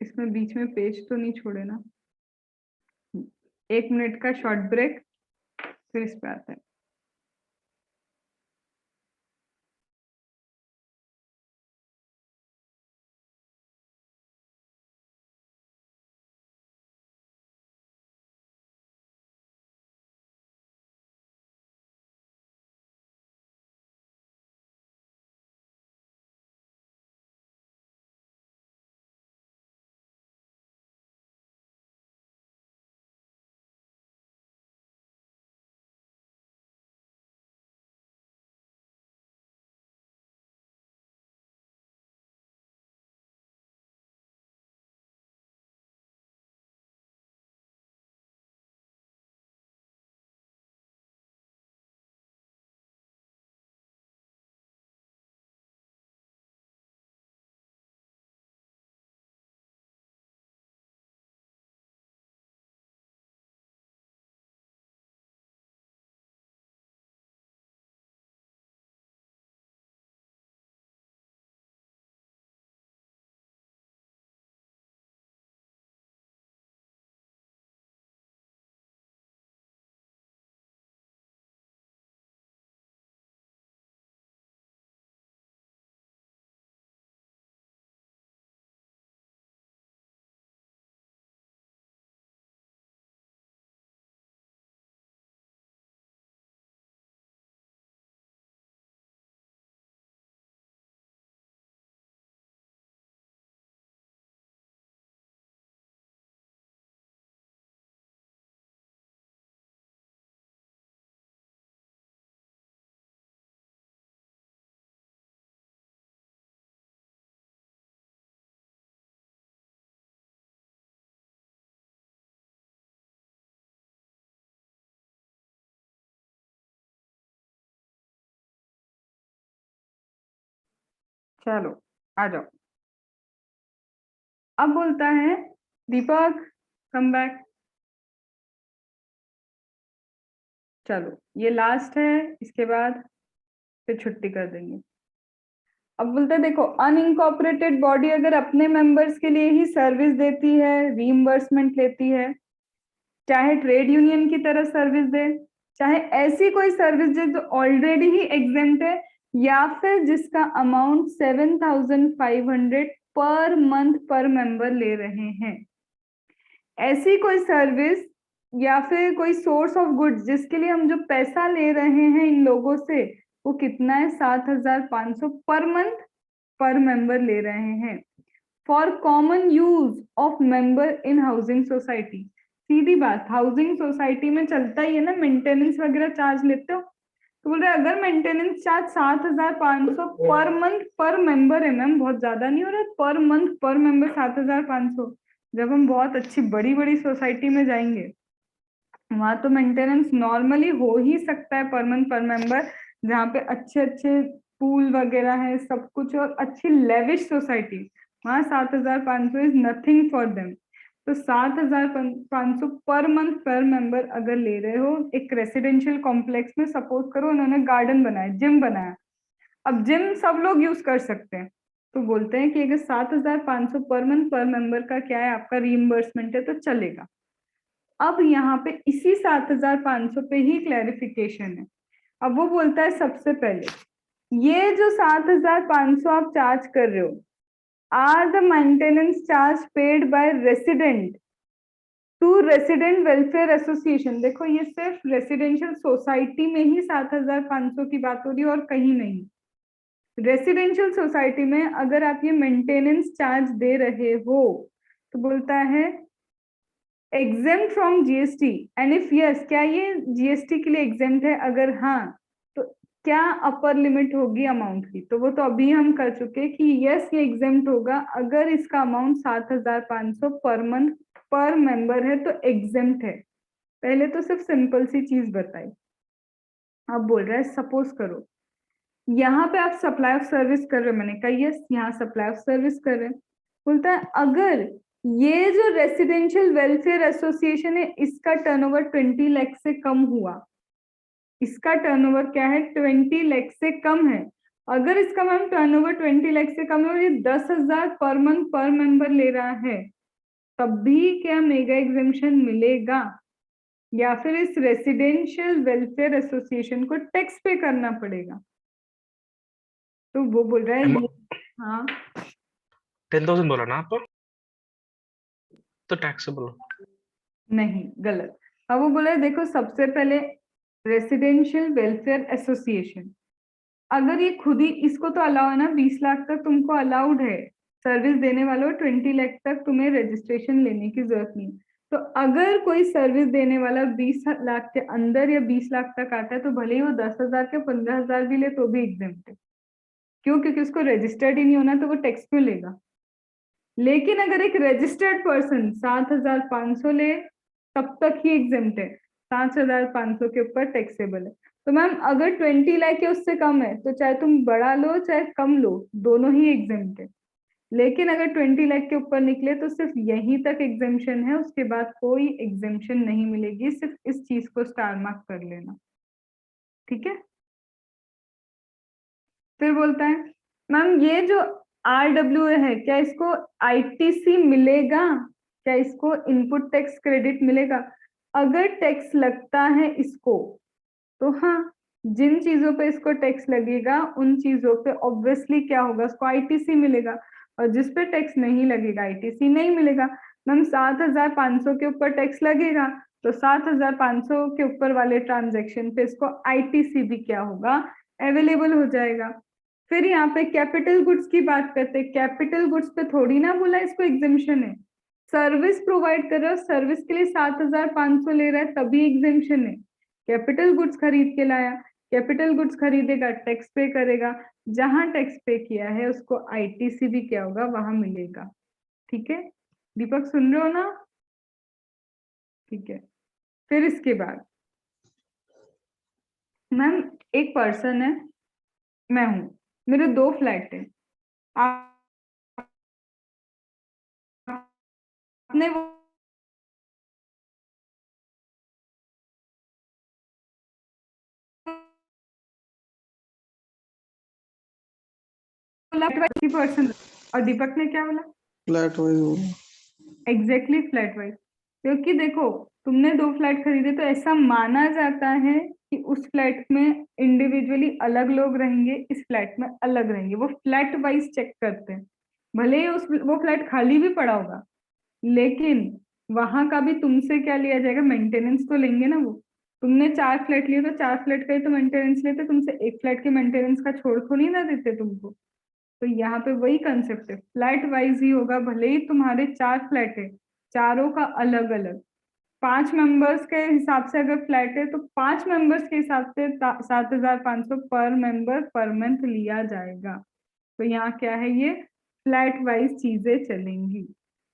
इसमें बीच में पेज तो नहीं छोड़े ना? 1 मिनट का शॉर्ट ब्रेक, फिर इस पे आते हैं। चलो आ जाओ। अब बोलता है दीपक कम बैक। चलो ये लास्ट है, इसके बाद फिर छुट्टी कर देंगे। अब बोलते हैं देखो, अनइनकॉर्पोरेटेड बॉडी अगर अपने मेंबर्स के लिए ही सर्विस देती है, रीइंबर्समेंट लेती है, चाहे ट्रेड यूनियन की तरह सर्विस दे, चाहे ऐसी कोई सर्विस दे जो ऑलरेडी ही एग्जेम्प्ट है, या फिर जिसका अमाउंट 7,500 पर मंथ पर मेंबर ले रहे हैं, ऐसी कोई सर्विस या फिर कोई सोर्स ऑफ गुड्स जिसके लिए हम जो पैसा ले रहे हैं इन लोगों से, वो कितना है? 7,500 पर मंथ पर मेंबर ले रहे हैं for common use of member in housing society. सीधी बात, हाउसिंग सोसाइटी में चलता ही है ना, मेंटेनेंस वगैरह चार्ज लेते हो, तो बोल रहे अगर मेंटेनेंस चार्ज 7,500 पर मंथ पर मेंबर है, मैम बहुत ज्यादा नहीं हो रहा? पर मंथ पर मेंबर 7,500। जब हम बहुत अच्छी बड़ी बड़ी सोसाइटी में जाएंगे, वहां तो मेंटेनेंस नॉर्मली हो ही सकता है पर मंथ पर मेंबर, जहाँ पे अच्छे अच्छे पूल वगैरह है, सब कुछ, और अच्छी लेविश सोसाइटी, वहां 7,500 इज नथिंग फॉर देम। तो 7,500 पर मंथ पर मेंबर अगर ले रहे हो, एक रेसिडेंशियल कॉम्प्लेक्स में सपोज करो उन्होंने गार्डन बनाया, जिम बनाया, अब जिम सब लोग यूज कर सकते हैं, तो बोलते हैं कि अगर 7,500 पर मंथ पर मेंबर का क्या है, आपका रीइंबर्समेंट है, तो चलेगा। अब यहाँ पे इसी 7,500 पे ही क्लैरिफिकेशन है। अब वो बोलता है सबसे पहले ये जो 7,500 आप चार्ज कर रहे हो, are the maintenance charge paid by resident to resident welfare association. देखो ये सिर्फ रेसिडेंशियल सोसाइटी में ही 7,500 की बात हो रही है और कहीं नहीं। रेसिडेंशियल सोसाइटी में अगर आप ये मेंटेनेंस चार्ज दे रहे हो, तो बोलता है exempt from GST, and if yes, क्या ये जीएसटी के लिए एग्जेम्प्ट है? अगर हाँ, तो क्या अपर लिमिट होगी अमाउंट की? तो वो तो अभी हम कर चुके कि यस ये एग्जेम्प्ट होगा अगर इसका अमाउंट 7,500 पर मंथ पर मेंबर है, तो एग्जेम्प्ट है। पहले तो सिर्फ सिंपल सी चीज बताई। अब बोल रहा है सपोज करो यहाँ पे आप सप्लाई ऑफ सर्विस कर रहे हो, मैंने कहा यस यहाँ सप्लाई ऑफ सर्विस कर रहे हैं। बोलता है अगर ये जो रेसिडेंशियल वेलफेयर एसोसिएशन है, इसका टर्नओवर 20 लाख से कम हुआ, इसका टर्नओवर क्या है? 20 लाख से कम है। अगर इसका मैम टर्नओवर 20 लाख से कम है और ये 10,000 पर मंथ पर मेंबर ले रहा है, तब भी क्या मेगा एग्जेम्पशन मिलेगा, या फिर इस रेसिडेंशियल वेलफेयर एसोसिएशन को टैक्स पे करना पड़ेगा? तो वो बोल रहा है हाँ 10,000 बोला ना आप, तो टैक्सेबल। नहीं, गलत। अब वो बोला देखो सबसे पहले रेसिडेंशियल वेलफेयर एसोसिएशन, अगर ये खुद ही, इसको तो अलाउ है ना, 20 लाख तक तुमको अलाउड है सर्विस देने वालों, 20 लाख तक तुम्हें रजिस्ट्रेशन लेने की जरूरत नहीं। तो अगर कोई सर्विस देने वाला 20 लाख के अंदर या 20 लाख तक आता है, तो भले ही वो 10,000 के 15,000 भी ले तो भी एग्जेम्प्ट है। क्यों? क्योंकि उसको रजिस्टर्ड ही नहीं होना, तो वो टैक्स क्यों लेगा? लेकिन अगर एक रजिस्टर्ड पर्सन 7,500 ले, तब तक ही एग्जेम्प्ट है, 7,500 के ऊपर टैक्सेबल है। तो मैम अगर 20 लाख या उससे कम है, तो चाहे तुम बड़ा लो चाहे कम लो, दोनों ही एग्जेम्प्ट है। लेकिन अगर 20 लाख के ऊपर निकले तो सिर्फ यहीं तक एग्जेम्पशन है, उसके बाद कोई एग्जेम्पशन नहीं मिलेगी। सिर्फ इस चीज को स्टार मार्क कर लेना, ठीक है? फिर बोलता है मैम ये जो RWA है, क्या इसको ITC मिलेगा? क्या इसको इनपुट टैक्स क्रेडिट मिलेगा? अगर टैक्स लगता है इसको, तो हाँ, जिन चीजों पे इसको टैक्स लगेगा उन चीजों पे ऑब्वियसली क्या होगा, उसको ITC मिलेगा, और जिस पे टैक्स नहीं लगेगा ITC नहीं मिलेगा। मैम 7,500 के ऊपर टैक्स लगेगा, तो 7,500 के ऊपर वाले ट्रांजेक्शन पे इसको ITC भी क्या होगा, अवेलेबल हो जाएगा। फिर यहाँ पे कैपिटल गुड्स की बात करते हैं। कैपिटल गुड्स पे थोड़ी ना बोला इसको एग्जेम्पशन है, सर्विस प्रोवाइड कर रहा है, सर्विस के लिए 7,500 ले रहा है तभी एग्जेम्पशन है। कैपिटल गुड्स खरीद के लाया, कैपिटल गुड्स खरीदेगा, टैक्स पे करेगा, जहां टैक्स पे किया है उसको ITC भी क्या होगा, वहां मिलेगा। ठीक है दीपक, सुन रहे हो ना? ठीक है। फिर इसके बाद मैम एक पर्सन है, मैं हूं, मेरे 2 फ्लैट है, आपने वो बोला 20%, और दीपक ने क्या बोला? फ्लैट वाइज होगा। Exactly flat wise. क्योंकि देखो तुमने 2 फ्लैट खरीदे तो ऐसा माना जाता है कि उस फ्लैट में इंडिविजुअली अलग लोग रहेंगे, इस फ्लैट में अलग रहेंगे, वो फ्लैट वाइज चेक करते हैं। भले ही वो फ्लैट खाली भी पड़ा होगा, लेकिन वहां का भी तुमसे क्या लिया जाएगा? मेंटेनेंस तो लेंगे ना वो। तुमने 4 फ्लैट लिए तो 4 फ्लैट का ही तो मेंटेनेंस लेते, तुमसे एक फ्लैट के मेंटेनेंस का छोड़ तो नहीं ना देते तुमको। तो यहाँ पे वही कंसेप्ट है, फ्लैट वाइज ही होगा। भले ही तुम्हारे 4 फ्लैट है, चारों का अलग अलग, 5 मेंबर्स के हिसाब से अगर फ्लैट है तो 5 मेंबर्स के हिसाब से 7,500 पर मेंबर पर मंथ लिया जाएगा। तो यहाँ क्या है, ये फ्लैट वाइज चीजें चलेंगी।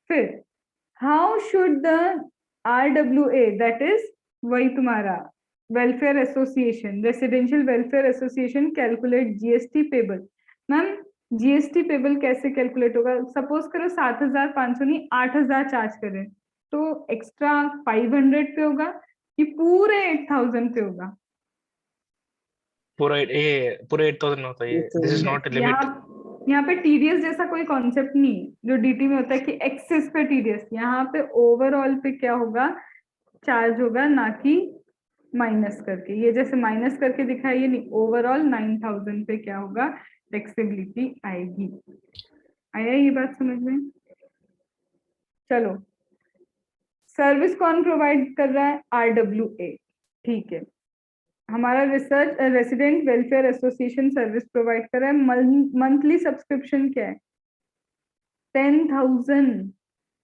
फिर how should the RWA, that is वही तुम्हारा welfare association, residential welfare association, calculate GST payable. Ma'am GST payable कैसे कैलकुलेट होगा? सपोज करो 7,500 नहीं 8,000 चार्ज करें, तो एक्स्ट्रा 500 पे होगा कि पूरे 8,000 पे होगा? पूरा 8,000 होता है ये, दिस इज नॉट लिमिट। यहाँ पे TDS जैसा कोई कॉन्सेप्ट नहीं है जो DT में होता है कि एक्सेस पे TDS। यहाँ पे ओवरऑल पे क्या होगा, चार्ज होगा, ना कि माइनस करके। ये जैसे माइनस करके दिखाइए नहीं, ओवरऑल 9,000 पे क्या होगा, टैक्सेबिलिटी आएगी। आया ये बात समझ में? चलो, सर्विस कौन प्रोवाइड कर रहा है? RWA। ठीक है, हमारा research resident welfare association service provide कर रहा है। मंथली सब्सक्रिप्शन क्या है? 10,000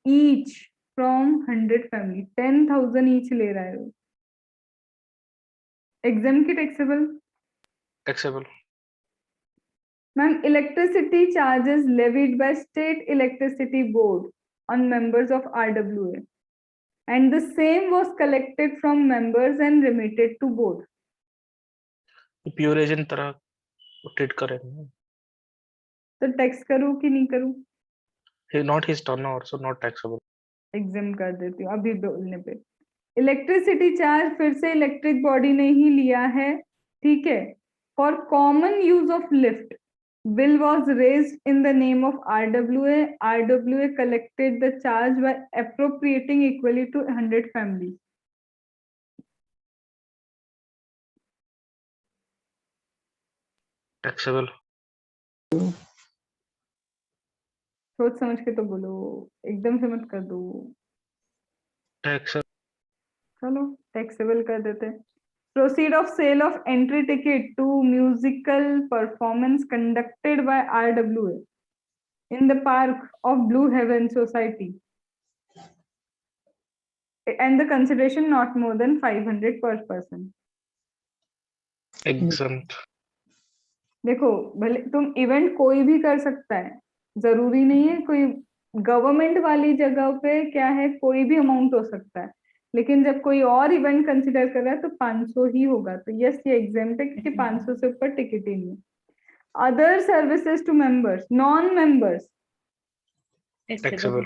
ईच फ्रॉम 100 फैमिली, 10,000 ईच ले रहा है वो। एग्जाम की taxable? Taxable. Ma'am, electricity charges levied by State Electricity Board on members of RWA, and the same was collected from members and remitted to board. Pure agent तरह treat करेंगे। तो tax करूं कि नहीं करूं? Not his turnover, so not taxable. Exam कर देती हूँ अभी बोलने पे। इलेक्ट्रिसिटी चार्ज फिर से इलेक्ट्रिक बॉडी ने ही लिया है, ठीक है। For common use of lift, bill was raised in the name of RWA. RWA collected the charge by appropriating equally to 100 families. Taxable. सोच समझ के तो बोलो, एकदम से मत कर दो। टैक्स। चलो टैक्सेबल कर देते हैं। Proceed of sale of entry ticket to musical performance conducted by RWA in the park of Blue Heaven Society, and the consideration not more than 500 per person. Exempt. देखो भले तुम इवेंट कोई भी कर सकता है, जरूरी नहीं है कोई। गवर्नमेंट वाली जगह पे क्या है, कोई भी अमाउंट हो सकता है, लेकिन जब कोई और इवेंट कंसिडर कर रहा है तो 500 ही होगा। तो यस, ये एग्जाम्प्ट है क्योंकि 500 से ऊपर टिकट ही नहीं है। Other services to members, non members, taxable.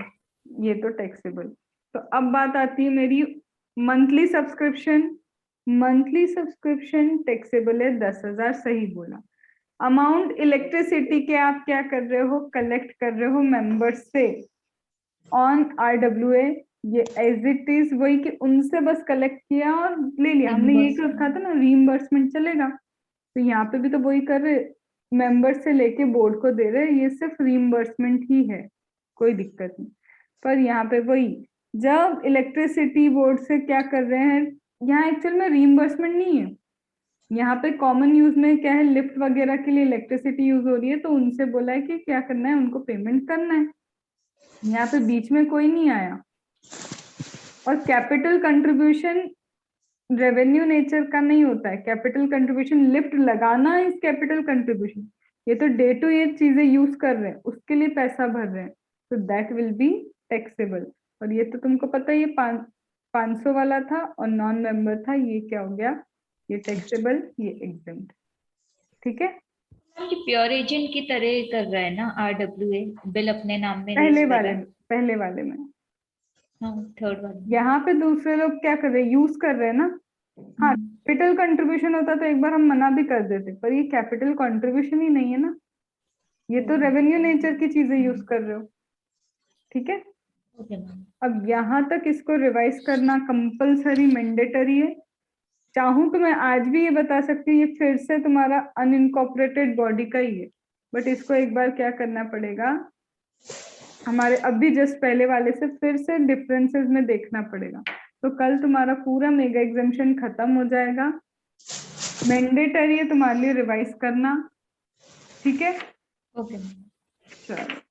ये तो टैक्सेबल। तो अब बात आती है मेरी monthly subscription. Monthly subscription taxable है, 10,000 सही बोला। अमाउंट इलेक्ट्रिसिटी के आप क्या कर रहे हो, कलेक्ट कर रहे हो मेंबर्स से ऑन RWA। ये एज इट इज वही कि उनसे बस कलेक्ट किया और ले लिया। हमने ये कहा था ना रीइंबर्समेंट चलेगा, तो यहाँ पे भी तो वही कर रहे, मेंबर से लेके बोर्ड को दे रहे, ये सिर्फ रीइंबर्समेंट ही है, कोई दिक्कत नहीं। पर यहाँ पे वही, जब इलेक्ट्रिसिटी बोर्ड से क्या कर रहे हैं, यहाँ एक्चुअल में रीइंबर्समेंट नहीं है, यहाँ पे कॉमन यूज में क्या है, लिफ्ट वगैरह के लिए इलेक्ट्रिसिटी यूज हो रही है, तो उनसे बोला है कि क्या करना है, उनको पेमेंट करना है। यहाँ पे बीच में कोई नहीं आया। और कैपिटल कंट्रीब्यूशन रेवेन्यू नेचर का नहीं होता है। कैपिटल कंट्रीब्यूशन लिफ्ट लगाना इज कैपिटल कंट्रीब्यूशन, ये तो डे टू ये चीजें यूज कर रहे हैं, उसके लिए पैसा भर रहे हैं, तो दैट विल बी टैक्सेबल। और ये तो तुमको पता है, ये 500 वाला था और नॉन मेंबर था, ये क्या हो गया, ये टैक्सेबल, ये एग्जम्प्ट। ठीक है, मैम ये प्योर एजेंट की तरह कर रहा है ना, RWA बिल अपने नाम में पहले रेज कर वाले रहा में, है। पहले वाले में। हाँ थर्ड वाले। यहाँ पे दूसरे लोग क्या कर रहे हैं, यूज कर रहे हैं ना। हाँ, कैपिटल कंट्रीब्यूशन होता तो एक बार हम मना भी कर देते, पर ये कैपिटल कंट्रीब्यूशन ही नहीं है ना, ये तो रेवेन्यू नेचर की चीजें यूज कर रहे हो। ठीक है, ओके मैम। अब यहाँ तक इसको रिवाइज करना कंपलसरी मैंडेटरी है। चाहूं तो मैं आज भी ये बता सकती हूँ, ये फिर से तुम्हारा अनइनकॉर्पोरेटेड बॉडी का ही है, बट इसको एक बार क्या करना पड़ेगा, हमारे अभी जस्ट पहले वाले से फिर से डिफरेंसेस में देखना पड़ेगा। तो कल तुम्हारा पूरा मेगा एग्जाम्शन खत्म हो जाएगा। मैंडेटरी है तुम्हारे लिए रिवाइज करना। ठीक है, ओके मैम। चलो।